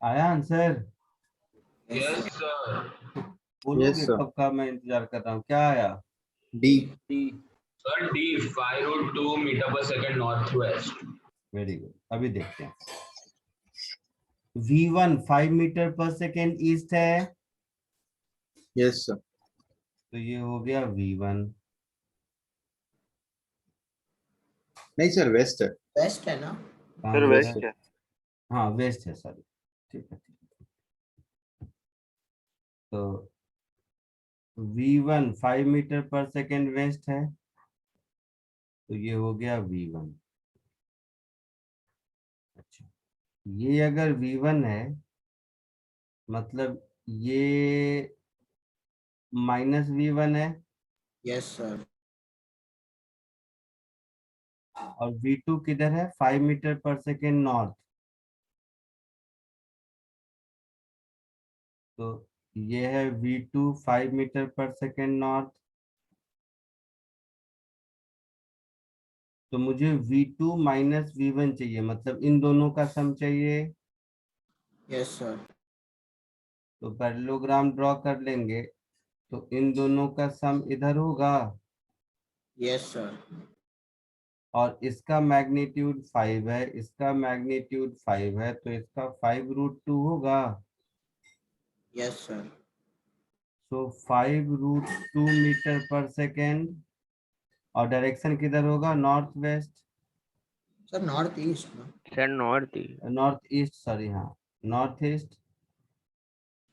आया आंसर? Yes sir. बोलोगे sir. कब का मैं इंतजार कर रहा हूँ, क्या आया? D. सर डी 5√2 मीटर पर second north west. Very good. अभी देखते हैं। V1 5 मीटर पर सेकेंड ईस्ट है, Yes sir. तो ये हो गया V1। नहीं सर वेस्ट है। वेस्ट है ना? कहाँ सर वेस्ट वेस्ट है? है। हाँ वेस्ट है, सॉरी। ठीक है ठीक है। तो V1 5 मीटर पर सेकेंड वेस्ट है, तो ये हो गया V1। अच्छा, ये अगर V1 है मतलब ये -V1 है, यस सर। और V2 किधर है? 5 मीटर पर सेकेंड नॉर्थ, तो ये है V2 5 मीटर पर सेकेंड नॉर्थ। तो मुझे V2 माइनस V1 चाहिए, मतलब इन दोनों का सम चाहिए। Yes sir. तो पैरेललोग्राम ड्रॉ कर लेंगे, तो इन दोनों का सम इधर होगा, यस सर। और इसका मैग्नीट्यूड 5 है, इसका मैग्नीट्यूड 5 है, तो इसका 5√2 होगा। Yes sir. सो 5√2 मीटर पर सेकेंड, और डायरेक्शन किधर होगा? North west, sir north east ना? सर नॉर्थ ही। नॉर्थ ईस्ट, सॉरी, हाँ नॉर्थ ईस्ट,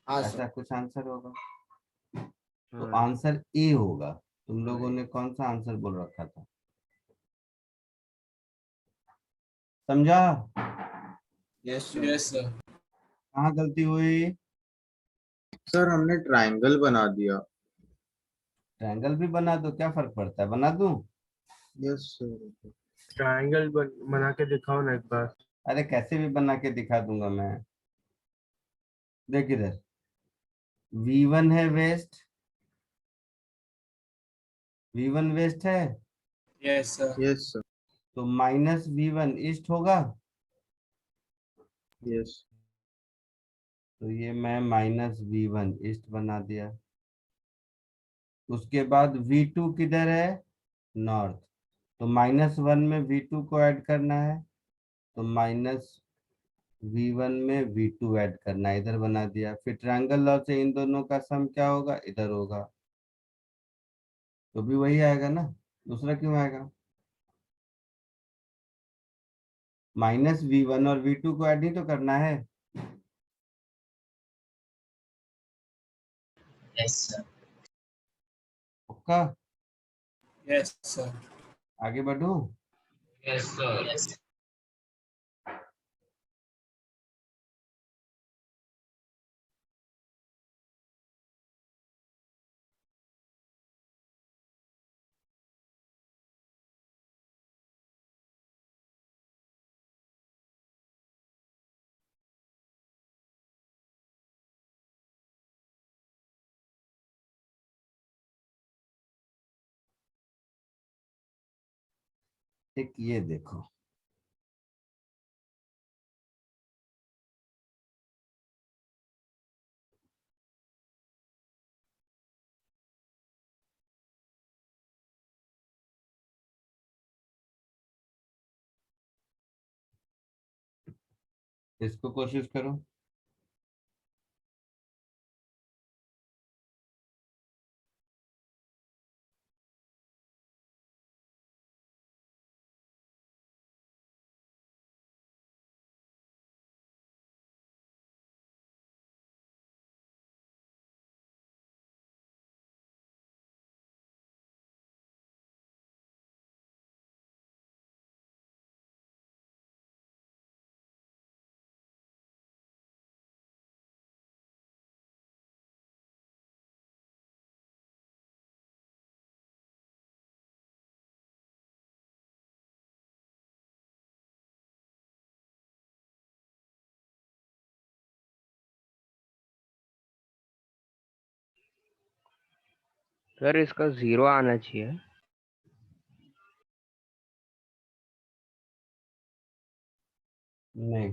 हाँ ऐसा सर। कुछ आंसर होगा। तो हाँ। आंसर ए होगा। तुम लोगों ने कौन सा आंसर बोल रखा था? समझा? Yes sir. कहाँ गलती हुई? सर हमने ट्रायंगल बना दिया। ट्रायंगल भी बना दो, क्या फर्क पड़ता है, बना दूं? Yes sir. ट्रायंगल बना के दिखाओ ना एक बार। अरे कैसे भी बना के दिखा दूंगा मैं। देख इधर, V1 है वेस्ट, V1 वेस्ट है, यस सर। तो -V1 ईस्ट होगा। यस। तो ये मैं -V1 ईस्ट बना दिया। उसके बाद V2 किधर है? नॉर्थ, तो -1 में V2 को ऐड करना है, तो -V1 में V2 ऐड करना है, इधर बना दिया। फिर ट्रायंगल लॉ से इन दोनों का सम क्या होगा? इधर होगा, तो भी वही आएगा ना, दूसरा क्यों आएगा? -V1 और V2 को ऐड ही तो करना है। Yes sir. पक्का? Yes sir. आगे बढ़ूं? Yes sir. एक ये देखो, इसको कोशिश करो। सर इसका 0 आना चाहिए। नहीं,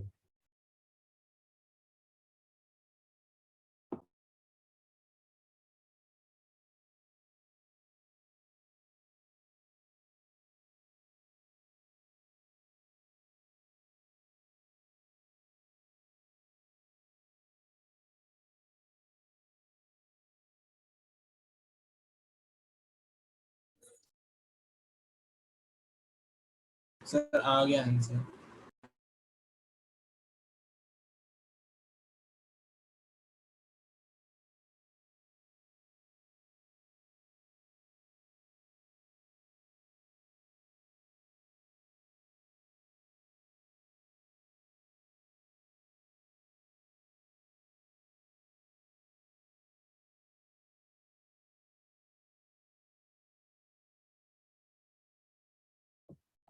सर आ गया आंसर।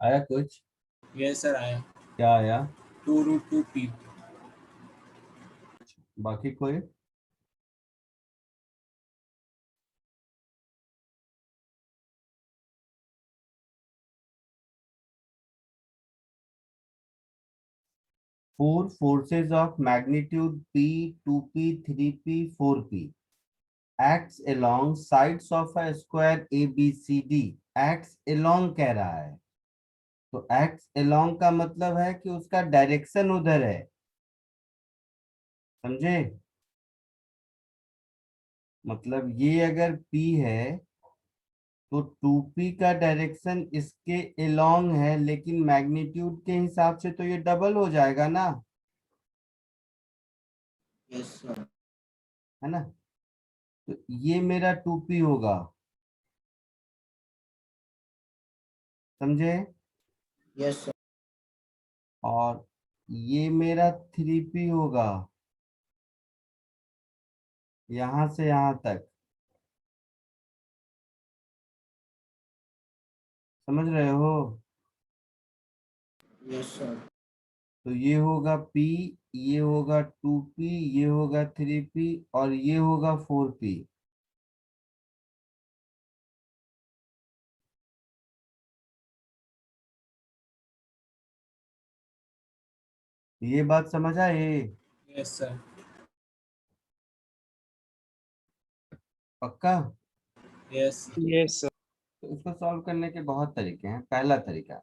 आया कुछ? यस सर आया। क्या आया? 2√2p। बाकी कोई? Four forces of magnitude P, 2P, 3P, 4P acts along sides of a square ABCD. Acts along कह रहा है, तो acts along का मतलब है कि उसका डायरेक्शन उधर है, समझे? मतलब ये अगर P है तो 2P का डायरेक्शन इसके along है, लेकिन मैग्नीट्यूड के हिसाब से तो ये डबल हो जाएगा ना, यस सर। है ना? तो ये मेरा 2P होगा, समझे? Yes sir. और ये मेरा 3P होगा, यहां से यहां तक, समझ रहे हो? Yes sir. तो ये होगा P, ये होगा 2P, ये होगा 3P और ये होगा 4P। ये बात समझ आए? Yes sir. पक्का? यस। Yes sir. तो इसको सॉल्व करने के बहुत तरीके हैं। पहला तरीका,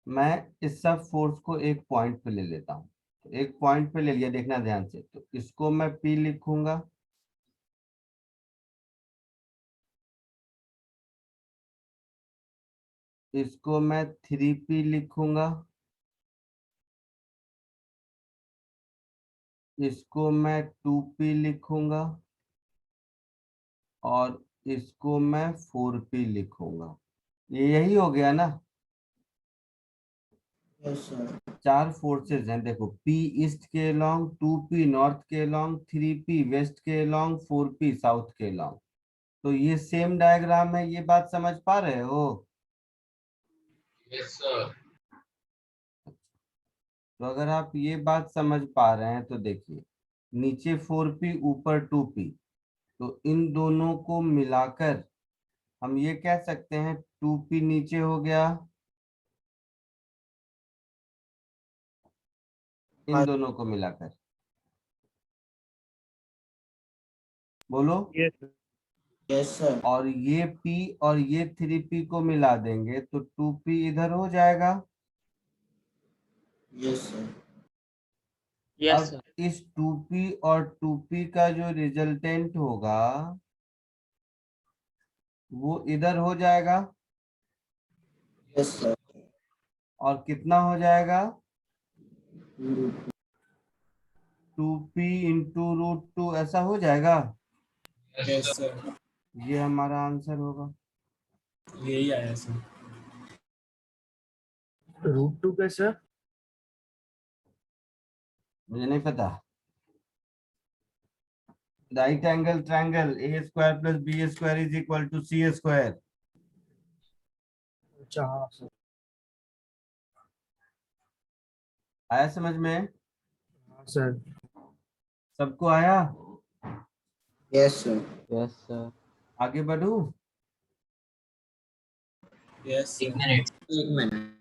मैं इस सब फोर्स को एक पॉइंट पे ले लेता हूँ। तो एक पॉइंट पे ले लिया, देखना ध्यान से, तो इसको मैं P लिखूंगा, इसको मैं 3P लिखूंगा, इसको मैं 2P लिखूंगा और इसको मैं 4P लिखूंगा। ये यही हो गया ना? Yes sir. चार फोर्सेस हैं, देखो, P ईस्ट के लॉन्ग, 2P नॉर्थ के लॉन्ग, 3P वेस्ट के लॉन्ग, 4P साउथ के लॉन्ग। तो ये सेम डायग्राम है, ये बात समझ पा रहे हो? Yes sir. तो अगर आप ये बात समझ पा रहे हैं तो देखिए, नीचे 4P ऊपर 2P, तो इन दोनों को मिलाकर हम ये कह सकते हैं 2P नीचे हो गया, इन दोनों को मिलाकर, बोलो। Yes sir. Yes sir. और ये P और ये 3P को मिला देंगे तो 2P इधर हो जाएगा। Yes sir. यस अब सर। इस 2P और 2P का जो रिजल्टेंट होगा वो इधर हो जाएगा, यस सर। और कितना हो जाएगा? 2P इंटू √2, ऐसा हो जाएगा। Yes sir. ये हमारा आंसर होगा। यही आया सर। √2 कैसे? मुझे नहीं पता। Right angle triangle A² + B² is equal to C²। अच्छा हाँ सर। आया समझ में? हाँ सर। सबको आया? Yes sir. Yes sir. आगे बढ़ूं? यस एक सर। मिनट, एक मिनट।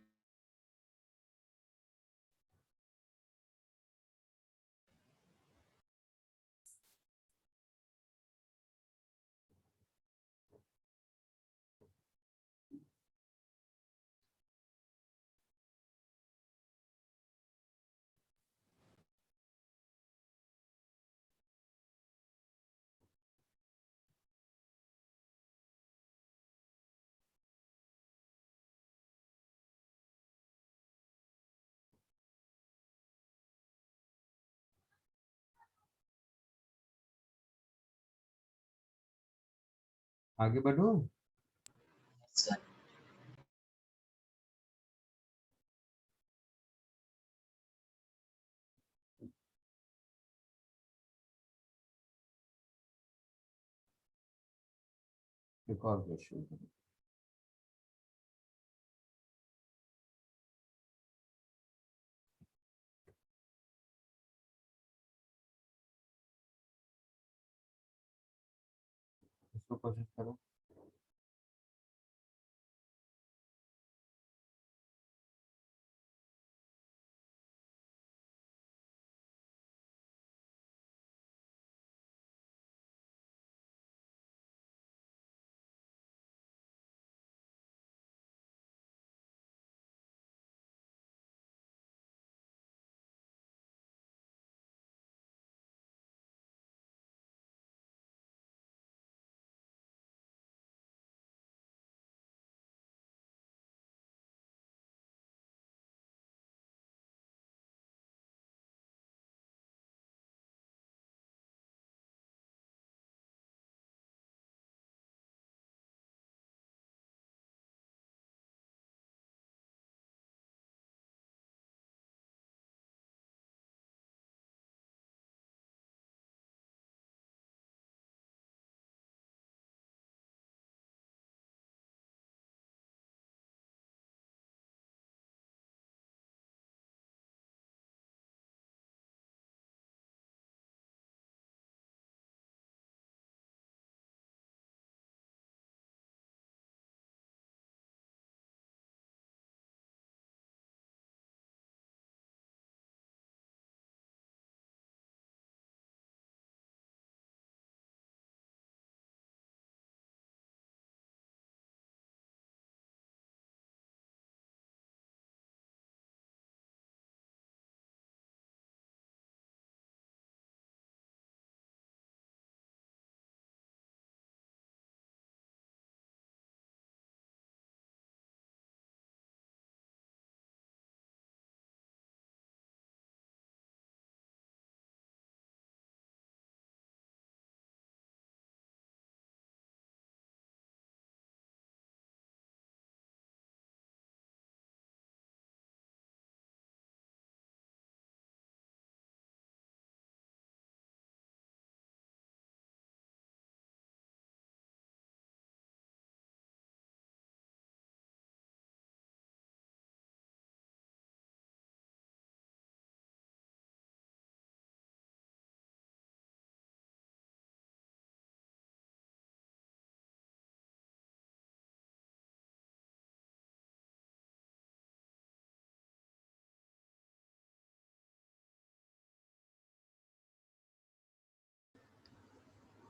आगे बढ़ो। एक और क्वेश्चन करो। इसको कोशिश करो।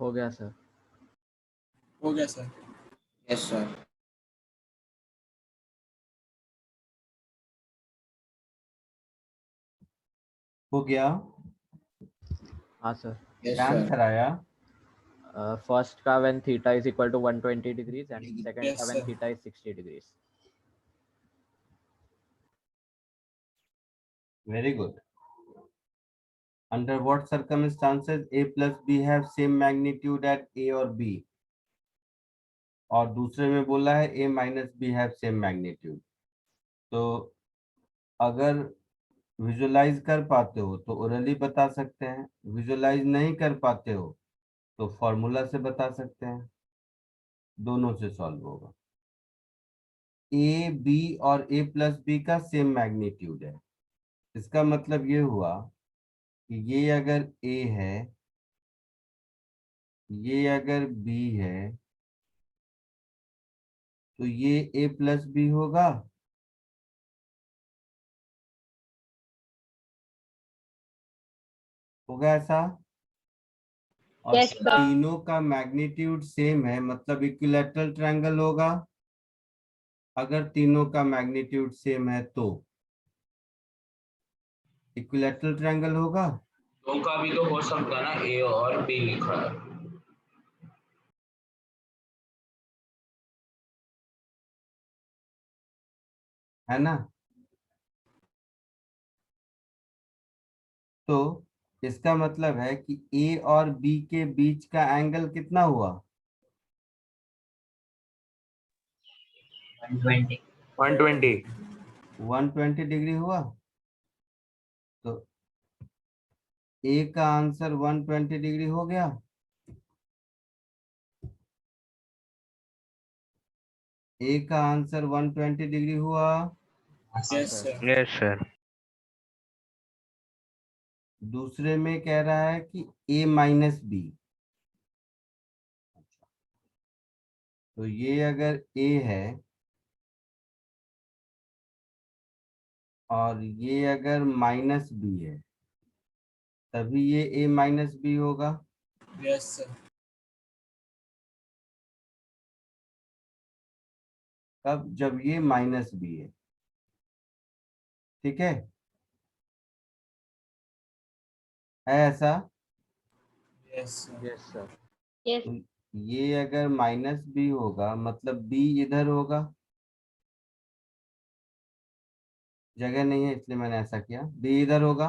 हो गया सर। हो गया सर। Yes sir. हो गया। हाँ सर। यस क्या सर। आंसर आया? फर्स्ट का when theta is equal to 120 degrees and second Yes, का when sir. Theta is 60 degrees. Very good. Under what circumstances A plus B have same magnitude at A और B? और दूसरे में बोला है A minus B have same magnitude. तो अगर visualise कर पाते हो तो ओरली बता सकते हैं, विजुलाइज नहीं कर पाते हो तो फॉर्मूला से बता सकते हैं, दोनों से सॉल्व होगा। ए बी और ए प्लस बी का सेम मैग्नीट्यूड है, इसका मतलब ये हुआ कि ये अगर ए है, ये अगर बी है, तो ये ए प्लस बी होगा। होगा ऐसा? और Yes, sir. तीनों का मैग्नीट्यूड सेम है, मतलब इक्विलैटरल ट्रायंगल होगा। अगर तीनों का मैग्नीट्यूड सेम है तो इक्विलैटरल ट्रायंगल होगा। दो का भी तो हो सकता ना, ए और बी लिखा है। है ना? तो इसका मतलब है कि ए और बी के बीच का एंगल कितना हुआ? 120. 120 डिग्री हुआ, तो ए का आंसर 120 डिग्री हो गया। ए का आंसर 120 डिग्री हुआ। Yes, sir. Yes sir. दूसरे में कह रहा है कि ए माइनस बी, तो ये अगर ए है और ये अगर माइनस बी है, तभी ये ए माइनस बी होगा। Yes, sir. कब? जब ये माइनस बी है। ठीक है ऐसा? Yes, sir. Yes sir. Yes तो ये अगर माइनस बी होगा, मतलब बी इधर होगा, जगह नहीं है इसलिए मैंने ऐसा किया, बी इधर होगा।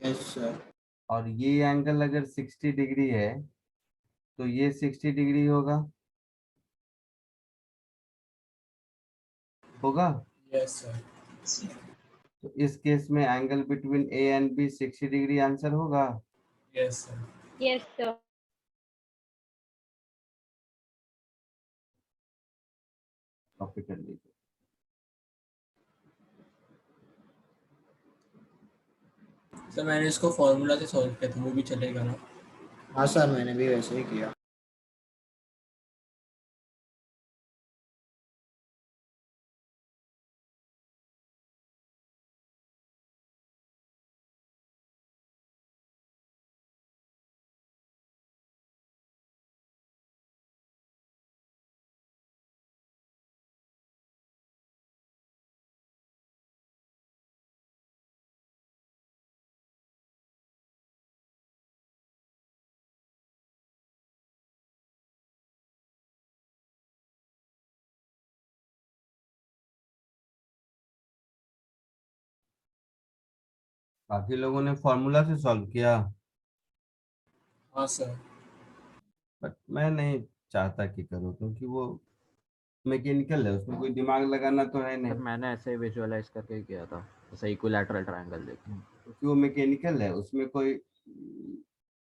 Yes sir. और ये एंगल अगर 60 डिग्री है तो ये 60 डिग्री होगा। होगा? Yes, sir. तो इस केस में angle between A and B 60 degree answer होगा। Yes, sir. Yes sir. Copy कर लीजिए। सर मैंने इसको फॉर्मूला से सॉल्व किया था, वो भी चलेगा ना? हाँ सर, मैंने भी वैसे ही किया। बाकी लोगों ने फॉर्मूला से सॉल्व किया, हाँ सर। बट मैं नहीं चाहता कि करूँ, क्योंकि वो मैकेनिकल है, उसमें कोई दिमाग लगाना तो है सर नहीं। मैंने ऐसे विजुअलाइज करके ही किया था, जैसे इक्विलैटरल ट्रायंगल देखें। क्योंकि वो मैकेनिकल है, उसमें कोई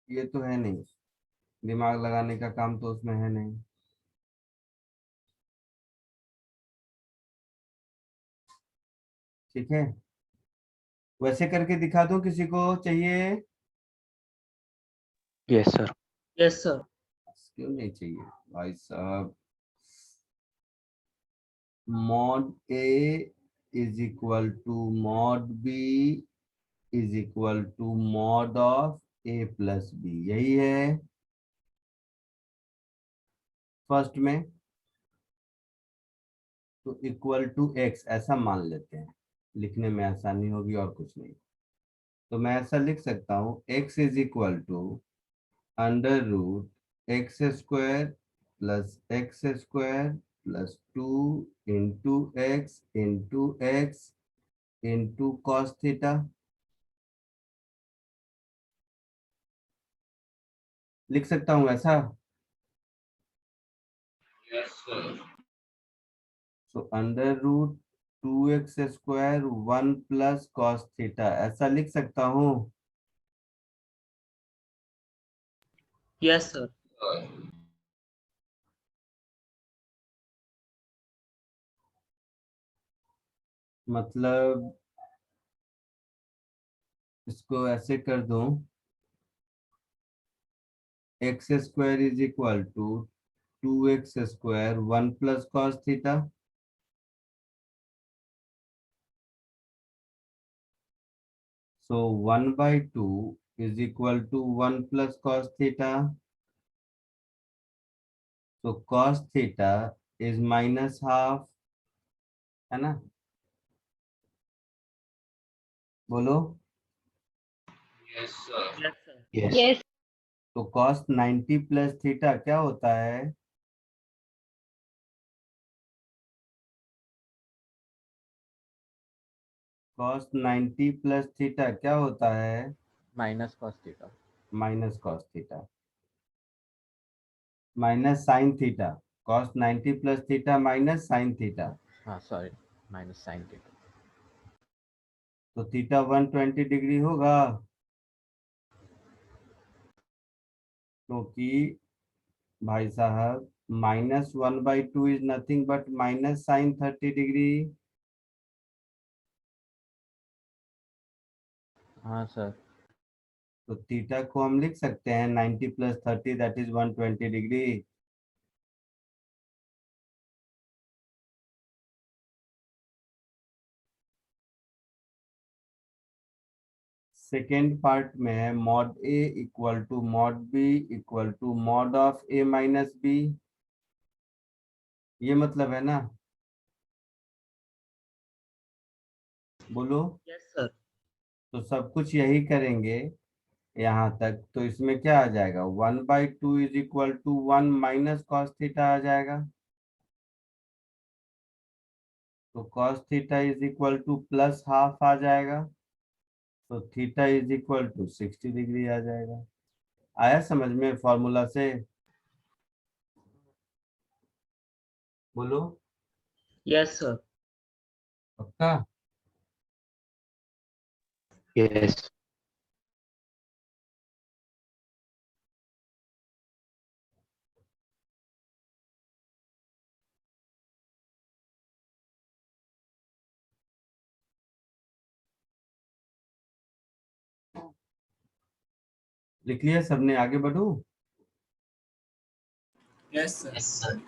ये तो है नहीं, दिमाग लगाने का काम तो उसमें है नहीं। ठीक है, वैसे करके दिखा दूं, किसी को चाहिए? Yes sir. Yes sir. क्यों नहीं चाहिए भाई साहब? Mod A is equal to mod B is equal to mod of A plus B, यही है फर्स्ट में। तो इक्वल टू एक्स ऐसा मान लेते हैं, लिखने में आसानी होगी और कुछ नहीं। तो मैं ऐसा लिख सकता हूँ, x is equal to under root x square plus x square plus 2 into x into cos theta. लिख सकता हूँ ऐसा? Yes sir. तो under root 2x square 1 plus cos theta, ऐसा लिख सकता हूँ? Yes sir. मतलब इसको ऐसे कर दूं, x square is equal to 2x square 1 plus cos theta. So 1/2 is equal to 1 plus cos theta. So cos theta is minus half, है ना? बोलो। Yes sir. Yes sir. Yes. Yes तो cos 90 plus theta क्या होता है? cos 90 plus theta क्या होता है? Minus cos theta. Minus cos theta, minus sine theta. cos 90 plus theta minus sine theta, हाँ सॉरी, माइनस साइन थीटा। तो theta 120 degree होगा, क्योंकि भाई साहब -1/2 is nothing but minus sine 30 degree. हाँ सर। तो थीटा को हम लिख सकते हैं 90 प्लस 30 that is 120 degree. Second part में है mod A equal to mod B equal to mod of A minus B, ये मतलब है ना, बोलो। Yes sir. तो सब कुछ यही करेंगे यहाँ तक, तो इसमें क्या आ जाएगा, 1/2 is equal to 1 minus cos theta आ जाएगा। तो cos theta is equal to plus half आ जाएगा, तो theta is equal to 60 degree आ जाएगा। आया समझ में फॉर्मूला से, बोलो। Yes sir. पक्का? यस। लिख लिया सबने, आगे बढ़ू? Yes sir.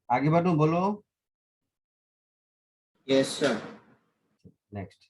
आगे बढ़ू, बोलो। Yes sir. नेक्स्ट।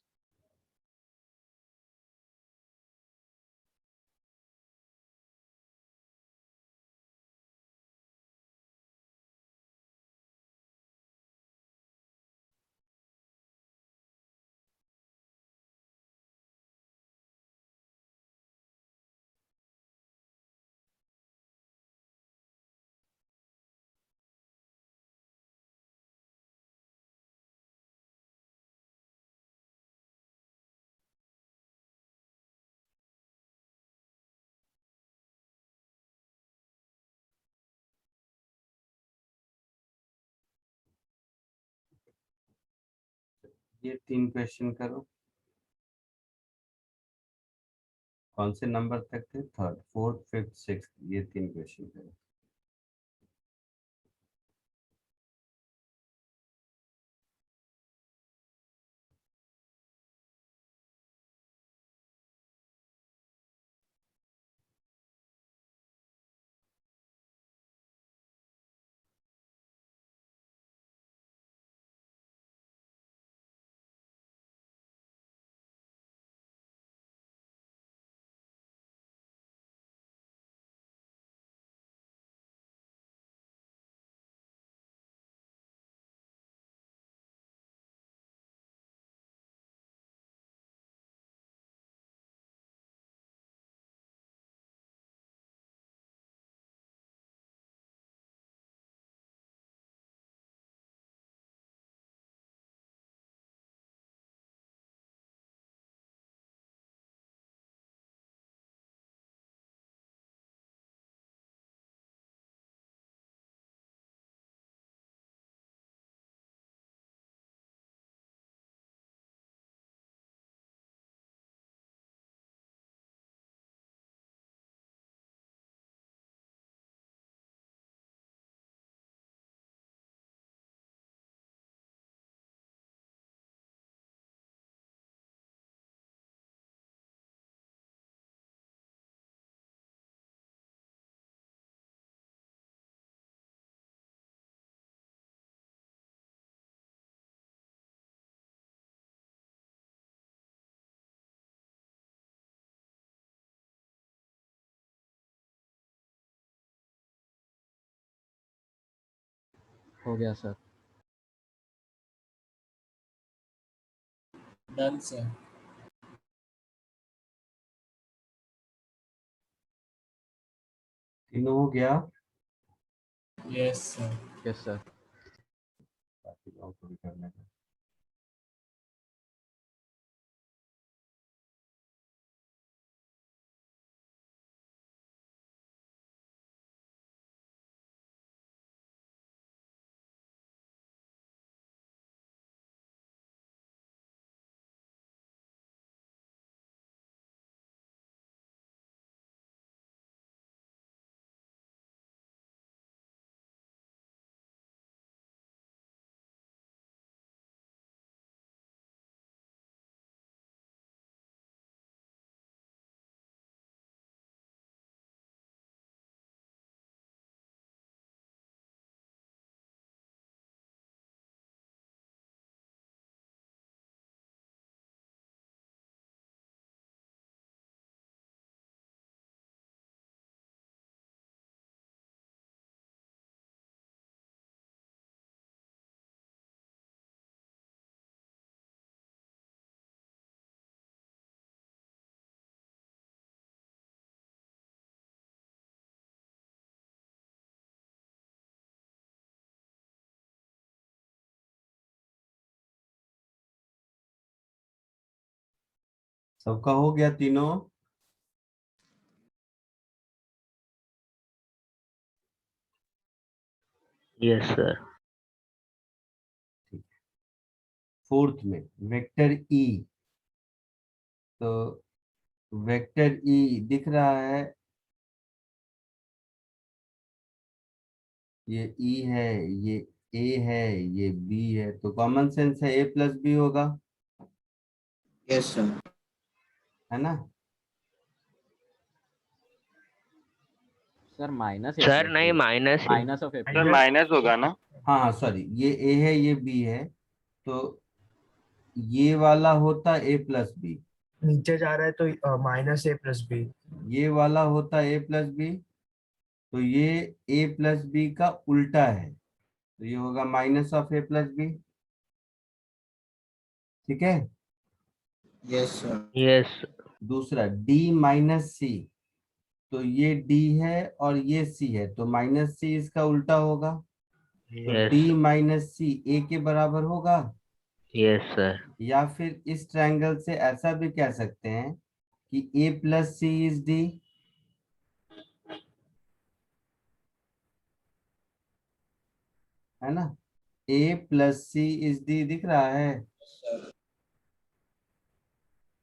ये 3 क्वेश्चन करो। कौन से नंबर तक थे, थर्ड फोर्थ फिफ्थ सिक्स, ये 3 क्वेश्चन करो। हो गया सर। Done sir. तीनों हो गया? Yes sir. Yes sir. बाकी लोगों को भी करने का। सबका हो गया तीनों? Yes sir. फोर्थ में वेक्टर ई, तो वेक्टर ई दिख रहा है, ये ई है, ये ए है, ये बी है, तो कॉमन सेंस है ए प्लस बी होगा, यस सर। है ना? सर माइनस सर नहीं, minus he. Minus of A sir minus होगा ना? हाँ हाँ सॉरी, ये ए है ये बी है, तो ये वाला होता ए प्लस बी, नीचे जा रहा है तो माइनस ए प्लस बी। ये वाला होता ए प्लस बी, तो ये ए प्लस बी का उल्टा है, तो ये होगा minus of A plus B. ठीक है? Yes sir. यस। दूसरा डी माइनस सी, तो ये डी है और ये सी है, तो माइनस सी इसका उल्टा होगा, तो यस। डी माइनस सी ए के बराबर होगा। Yes sir. या फिर इस ट्रायंगल से ऐसा भी कह सकते हैं कि A plus C is D, है ना? A plus C is D दिख रहा है,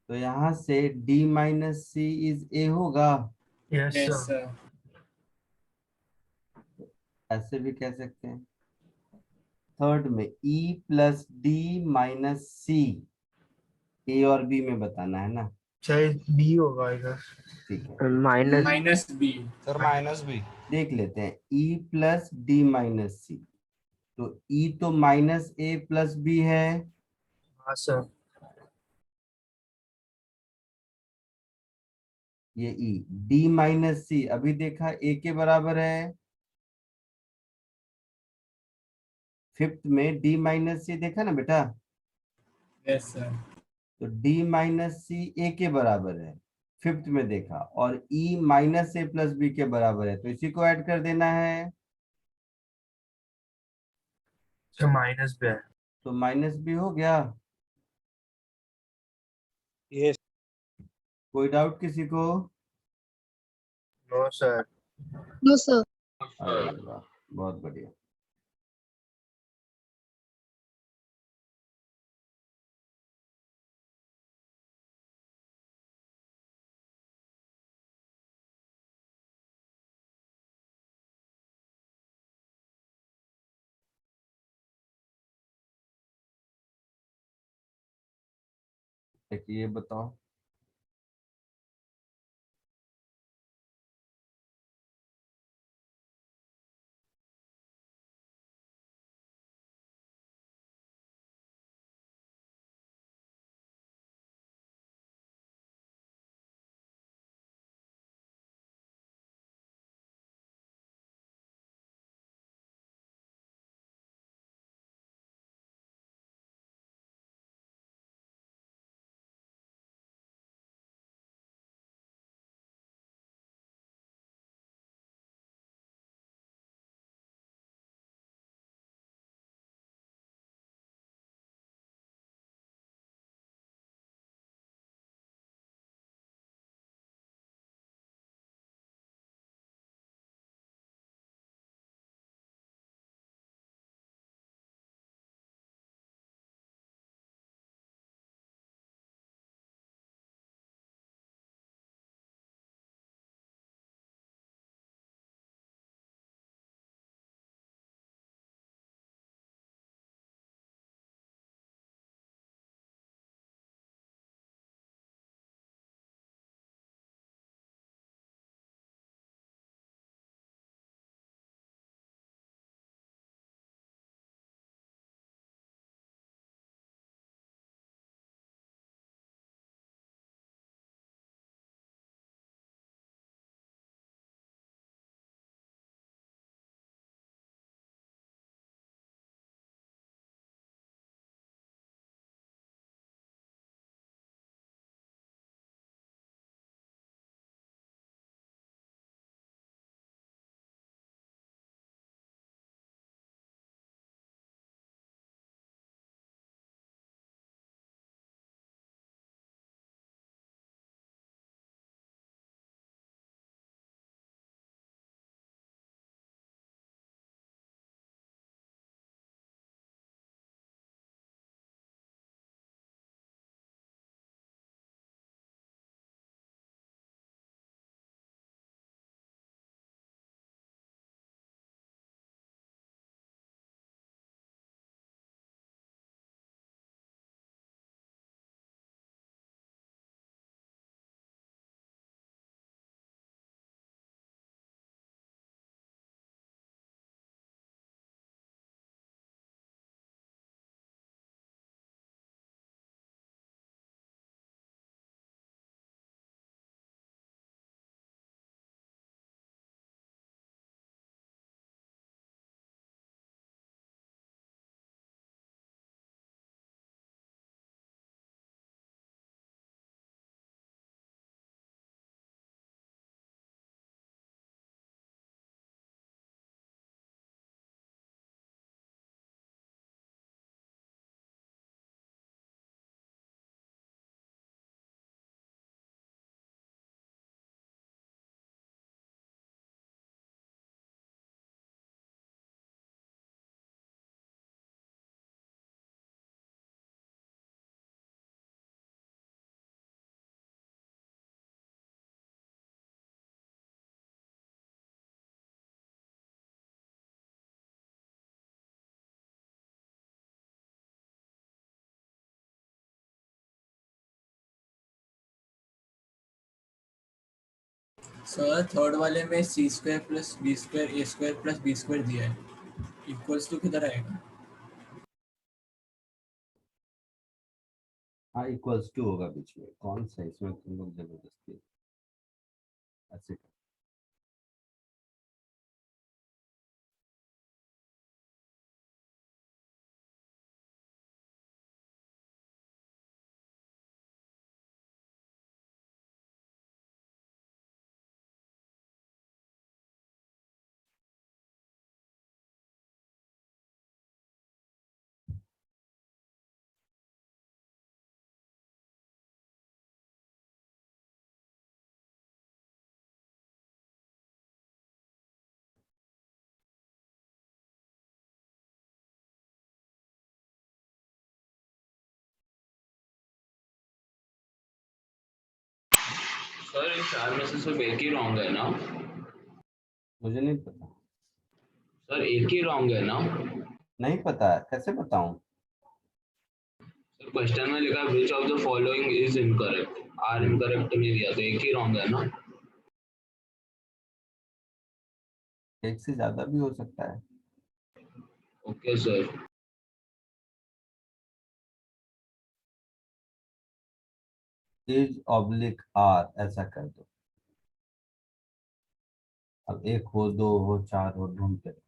तो यहां से D minus C is A होगा, यस यस सर। सर। ऐसे भी कह सकते हैं। थर्ड में ई प्लस डी माइनस सी, ए और बी में बताना है ना? शायद बी होगा इधर। ठीक है, minus. Minus B. Sir minus B. देख लेते हैं E plus D minus C, तो ई तो माइनस ए प्लस बी है, हाँ सर। ये ई डी माइनस सी अभी देखा ए के बराबर है, फिफ्थ में डी माइनस सी देखा ना बेटा, यस सर। तो डी माइनस सी ए के बराबर है, फिफ्थ में देखा, और ई माइनस ए प्लस बी के बराबर है, तो इसी को ऐड कर देना है, सर माइनस बी है। तो माइनस बी हो गया। यस। कोई डाउट किसी को? No sir. No sir. अरे वाह, बहुत बढ़िया। देखिए, ये बताओ, सर थर्ड वाले में सी स्क्वायर प्लस बी स्क्वायर ए स्क्वायर प्लस बी स्क्वायर दिया है, इक्वल्स टू किधर आएगा? हाँ इक्वल्स टू होगा बीच में, कौन सा इसमें तुम लोग जबरदस्ती ऐसे कर। सर ये चार में से सिर्फ एक ही रॉन्ग है ना? मुझे नहीं पता। सर एक ही रॉन्ग है ना? नहीं पता है, कैसे बताऊं? सर क्वेश्चन में लिखा है which of the following is incorrect, or incorrect नहीं दिया, तो एक ही रॉन्ग है ना? एक से ज्यादा भी हो सकता है। Okay sir. Is oblique or ऐसा कर दो। अब एक हो, दो हो, चार हो, ढूंढते रहो।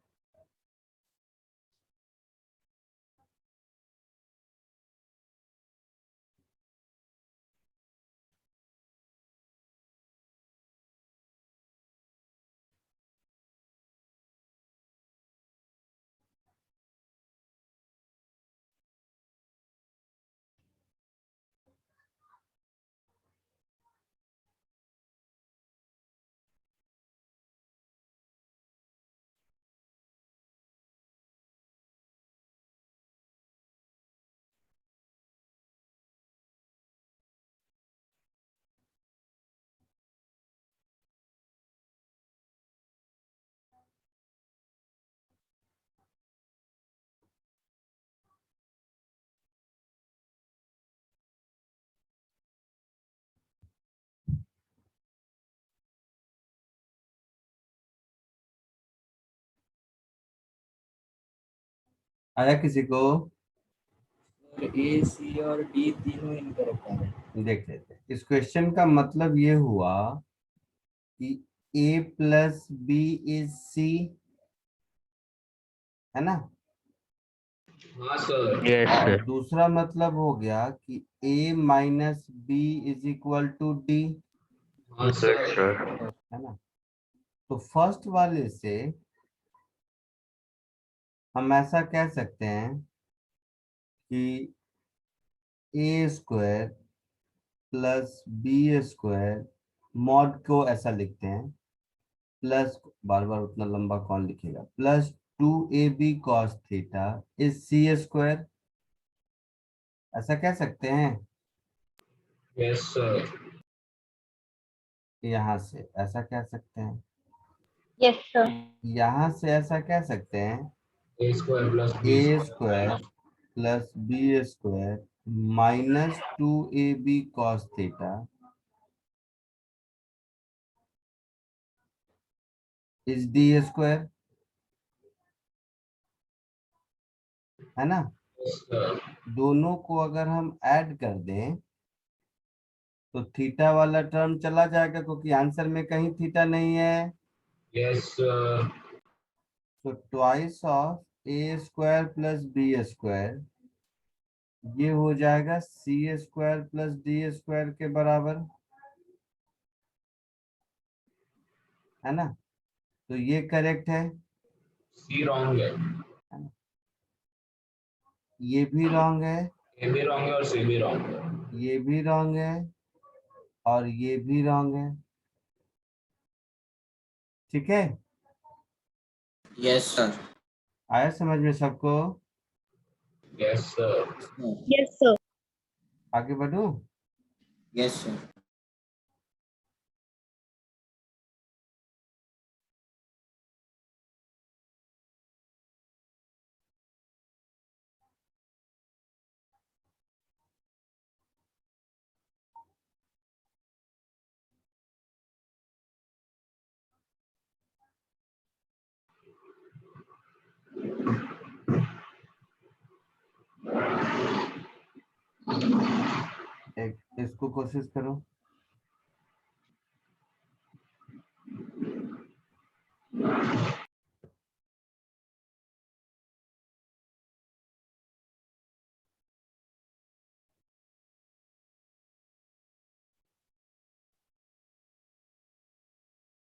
आया किसी को? ए सी और डी तीनों इनकरेक्ट आ रहे हैं। देख लेते हैं। इस क्वेश्चन का मतलब ये हुआ कि a plus B is C, है ना? हाँ सर। यस और सर। दूसरा मतलब हो गया कि a minus B is equal to D, हाँ यस सर। सर। है ना? तो फर्स्ट वाले से हम ऐसा कह सकते हैं कि a square plus B square, mod को ऐसा लिखते हैं, प्लस, बार बार उतना लंबा कौन लिखेगा, plus 2ab cos theta is C square, ऐसा कह सकते हैं। यस सर। यहाँ से ऐसा कह सकते हैं, यस सर। यहाँ से ऐसा कह सकते हैं, a square plus b a square square plus B square minus 2ab cos theta is d square, है ना? सर। दोनों को अगर हम ऐड कर दें तो थीटा वाला टर्म चला जाएगा, क्योंकि आंसर में कहीं थीटा नहीं है। Yes sir. तो twice of a square plus B square, ये हो जाएगा c square plus d square के बराबर, है ना? तो ये करेक्ट है सी रॉन्ग है। ना? ये भी रॉन्ग है, ए भी रॉन्ग है और सी भी रॉन्ग है। ये भी रॉन्ग है, और ये भी रॉन्ग है। ठीक है, यस सर। आया समझ में सबको? Yes sir. Yes sir. आगे बढ़ूं? Yes sir. इसको कोशिश करो।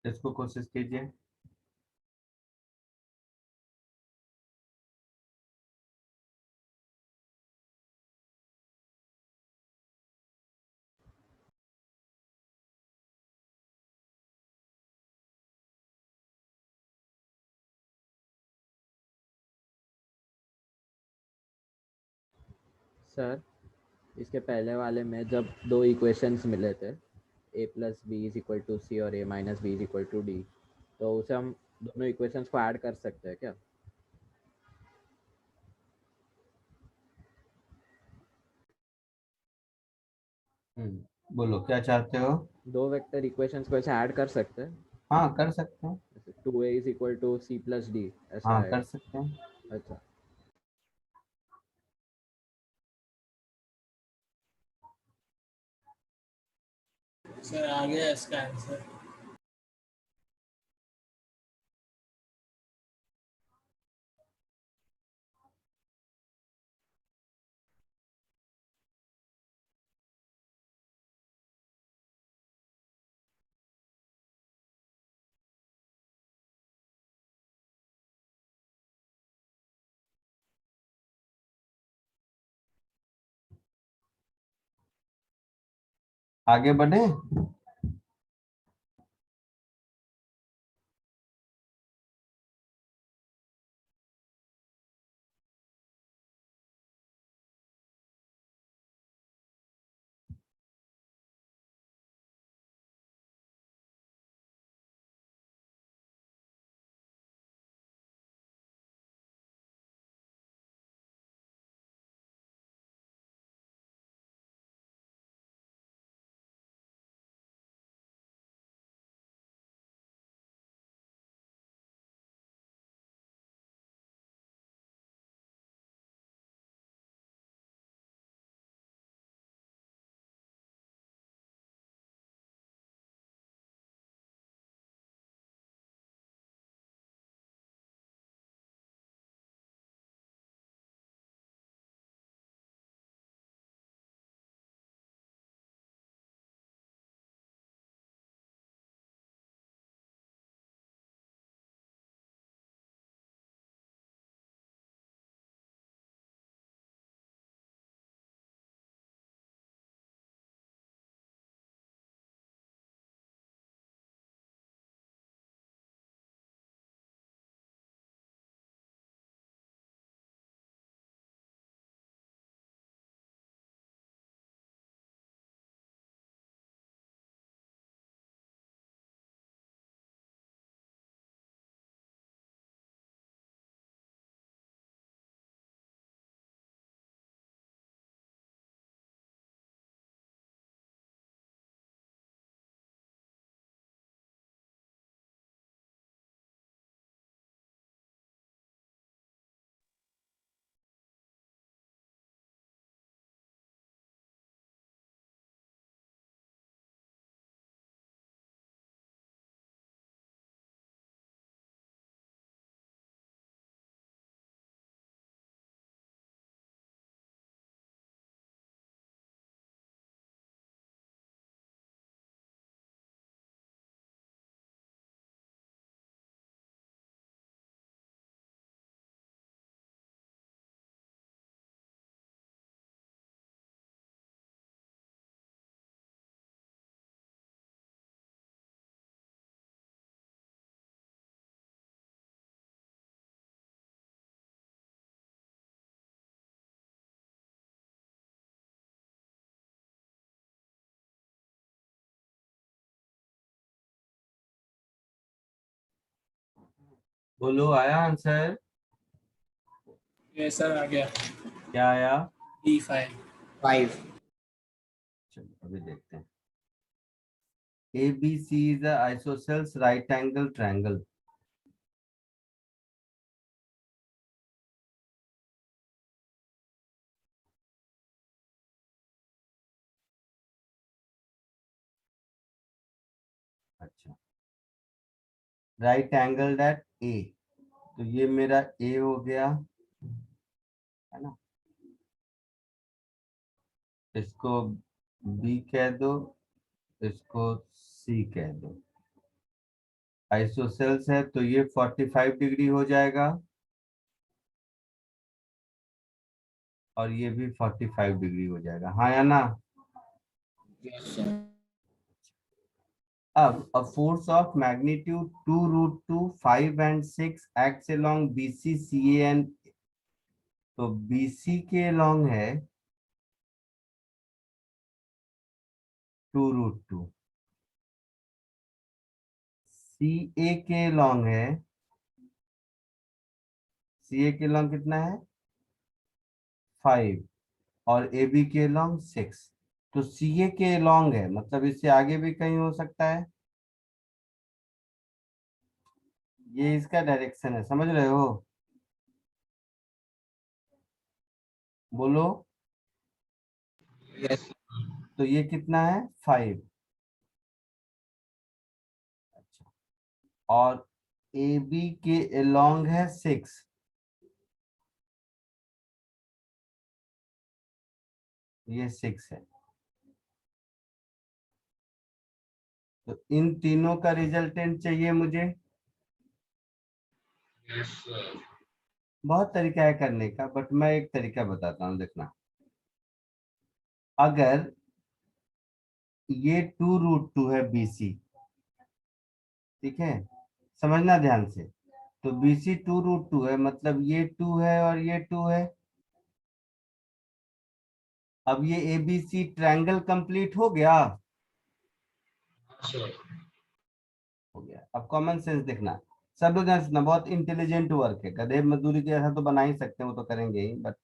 इसको कोशिश कीजिए। सर इसके पहले वाले में जब दो इक्वेशंस मिले थे a plus B is equal to c और a minus B is equal to d, तो उसे हम दोनों इक्वेशंस को ऐड कर सकते हैं क्या? बोलो क्या चाहते हो? दो वेक्टर इक्वेशंस को ऐसे ऐड कर सकते हैं? हाँ कर सकते हैं। 2a is equal to C plus D ऐसा हाँ है? कर सकते हैं। अच्छा। सर आ गया इसका आंसर। आगे बढ़े। बोलो आया आंसर? ये सर आ गया। क्या आया? D5। 5। चलो अभी देखते हैं। ABC is a isosceles right angle triangle. Right angle at A, तो ये मेरा ए हो गया, है ना, इसको बी कह दो, इसको सी कह दो। आइसोसेल्स है तो ये 45 डिग्री हो जाएगा और ये भी 45 डिग्री हो जाएगा, हाँ या ना। अब a force of magnitude 2√2, 5 and 6 acts along BC, CA and, तो BC के along है 2√2, CA के along है, CA के along कितना है 5 और AB के along 6, तो CA के along है मतलब इससे आगे भी कहीं हो सकता है, ये इसका डायरेक्शन है, समझ रहे हो, बोलो। यस। तो ये कितना है 5, अच्छा, और AB के along है 6, ये 6 है, तो इन तीनों का रिजल्टेंट चाहिए मुझे। Yes sir. बहुत तरीका है करने का, बट मैं एक तरीका बताता हूँ, देखना। अगर ये 2√2 है BC, ठीक है, समझना ध्यान से, तो BC 2√2 है मतलब ये 2 है और ये 2 है। अब ये ABC ट्रायंगल कंप्लीट हो गया, सर हो गया। अब कॉमन सेंस देखना, सब लोग ध्यान से सुनना, बहुत इंटेलिजेंट वर्क है, गधे मजदूरी के ऐसा तो बना ही सकते हैं, वो तो करेंगे ही, बट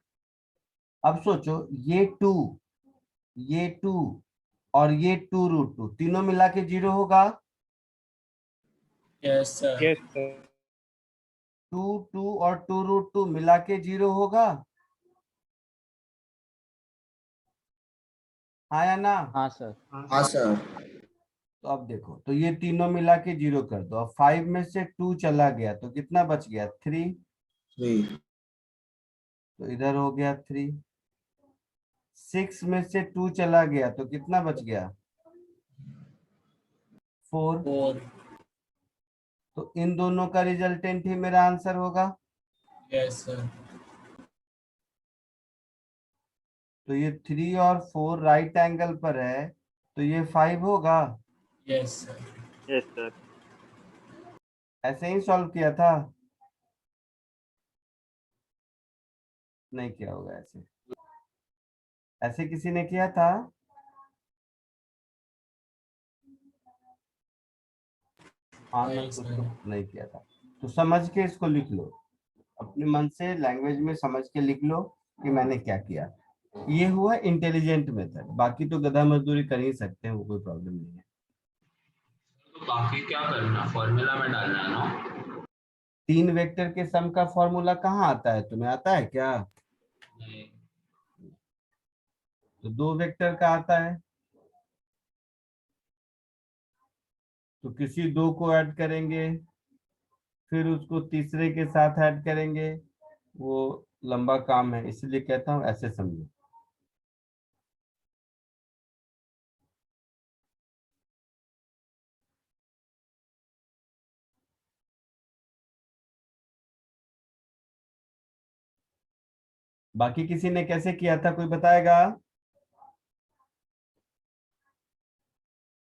अब सोचो ये 2, ये 2 और ये 2√2 तीनों मिला के 0 होगा, यस सर। Yes sir. 2 2 और 2√2 मिला के 0 होगा, हाँ या ना। हाँ सर। हाँ सर। तो अब देखो, तो ये तीनों मिला के 0 कर दो, अब 5 में से 2 चला गया तो कितना बच गया 3, 3। तो इधर हो गया 3, 6 में से 2 चला गया तो कितना बच गया 4, 4। तो इन दोनों का रिजल्टेंट ही मेरा आंसर होगा। Yes sir. तो ये 3 और 4 राइट एंगल पर है तो ये 5 होगा, यस सर। Yes sir. ऐसे ही सॉल्व किया था, नहीं किया होगा ऐसे, ऐसे किसी ने किया था, हाँ मैं नहीं कुछ सर। तो नहीं किया था। तो समझ के इसको लिख लो, अपने मन से लैंग्वेज में समझ के लिख लो कि मैंने क्या किया। ये हुआ इंटेलिजेंट मेथड, बाकी तो गधा मजदूरी कर ही सकते हैं, वो कोई प्रॉब्लम नहीं है। तो बाकी क्या करना, फॉर्मूला में डालना है ना। 3 वेक्टर के सम का फॉर्मूला कहाँ आता है, तुम्हें आता है क्या। नहीं। तो 2 वेक्टर का आता है, तो किसी 2 को ऐड करेंगे, फिर उसको तीसरे के साथ ऐड करेंगे, वो लंबा काम है, इसलिए कहता हूँ ऐसे समझो। बाकी किसी ने कैसे किया था, कोई बताएगा।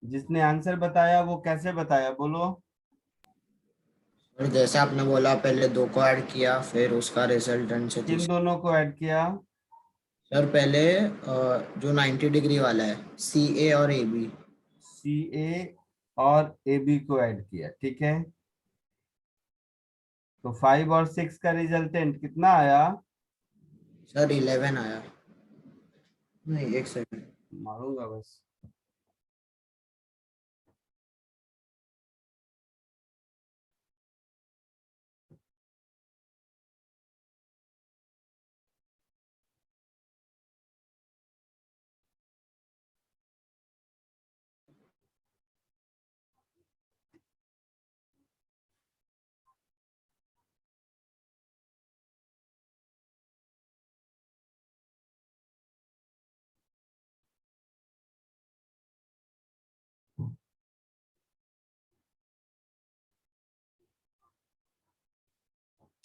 जिसने आंसर बताया वो कैसे बताया, बोलो। और जैसे आपने बोला पहले 2 को ऐड किया फिर उसका रिजल्टेंट से किन दोनों को ऐड किया। सर पहले जो 90 डिग्री वाला है CA और AB। CA और AB को ऐड किया, ठीक है, तो 5 और 6 का रिजल्टेंट कितना आया। सर 11 आया। नहीं, एक सेकंड। मारूंगा बस।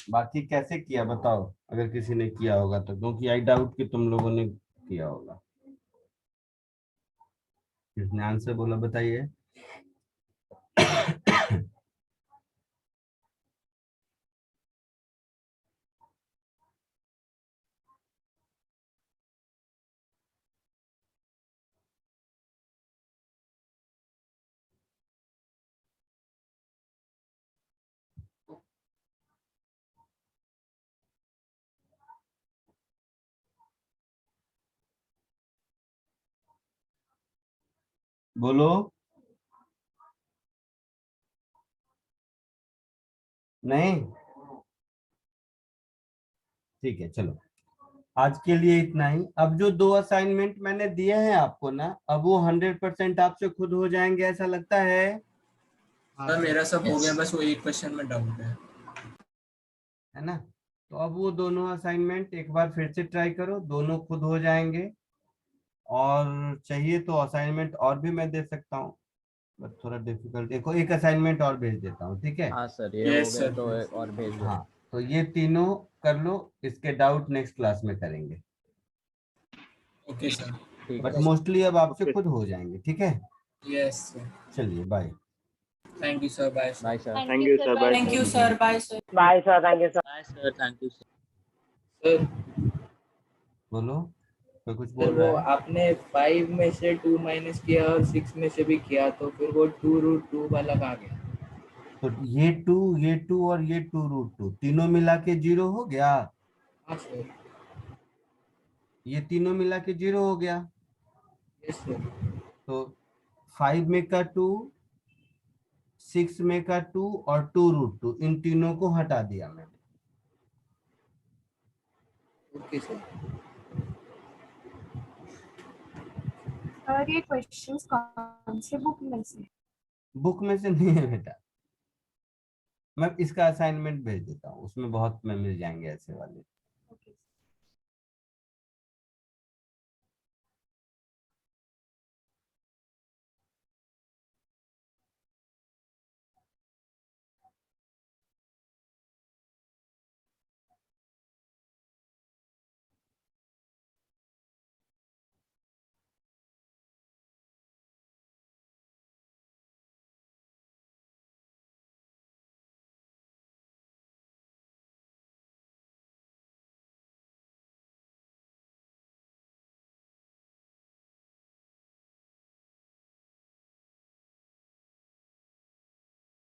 बाकी कैसे किया बताओ, अगर किसी ने किया होगा तो, क्योंकि आई डाउट कि तुम लोगों ने किया होगा। किसने आंसर बोला बताइए। बोलो। नहीं, ठीक है चलो, आज के लिए इतना ही। अब जो 2 असाइनमेंट मैंने दिए हैं आपको ना, अब वो 100% आपसे खुद हो जाएंगे ऐसा लगता है? सर मेरा सब हो गया, बस वो एक क्वेश्चन में डाउट है ना? तो अब वो दोनों असाइनमेंट एक बार फिर से ट्राई करो, दोनों खुद हो जाएंगे। और चाहिए तो असाइनमेंट और भी मैं दे सकता हूँ, बट थोड़ा डिफिकल्ट। देखो एक असाइनमेंट और भेज देता हूँ, ठीक है? हाँ सर, ये हो गया तो एक और भेज दो। हाँ, तो ये तीनों कर लो, इसके डाउट नेक्स्ट क्लास में करेंगे। Okay sir. बट मोस्टली अब आपसे खुद हो जाएंगे, ठीक है? Yes sir. चलिए bye. Thank you sir. Bye bye sir. Thank you sir. Thank you sir. Bye sir. Bye sir, thank you sir. Bye sir. Thank you sir. Sir बोलो, कोई कुछ सर बोल वो रहा है? आपने 5 में से 2 माइनस किया और 6 में से भी किया, तो फिर वो 2√2 वाला कहाँ गया? तो ये 2 और ये 2√2 तीनों मिला के 0 हो गया। हाँ सर। ये तीनों मिला के 0 हो गया। Yes sir. तो 5 में का 2, 6 में का 2 और 2√2, इन तीनों को हटा दिया मैंने। Okay sir. सर ये क्वेश्चंस कौन से बुक में से? बुक में से नहीं है बेटा, मैं इसका असाइनमेंट भेज देता हूँ, उसमें बहुत में मिल जाएंगे ऐसे वाले।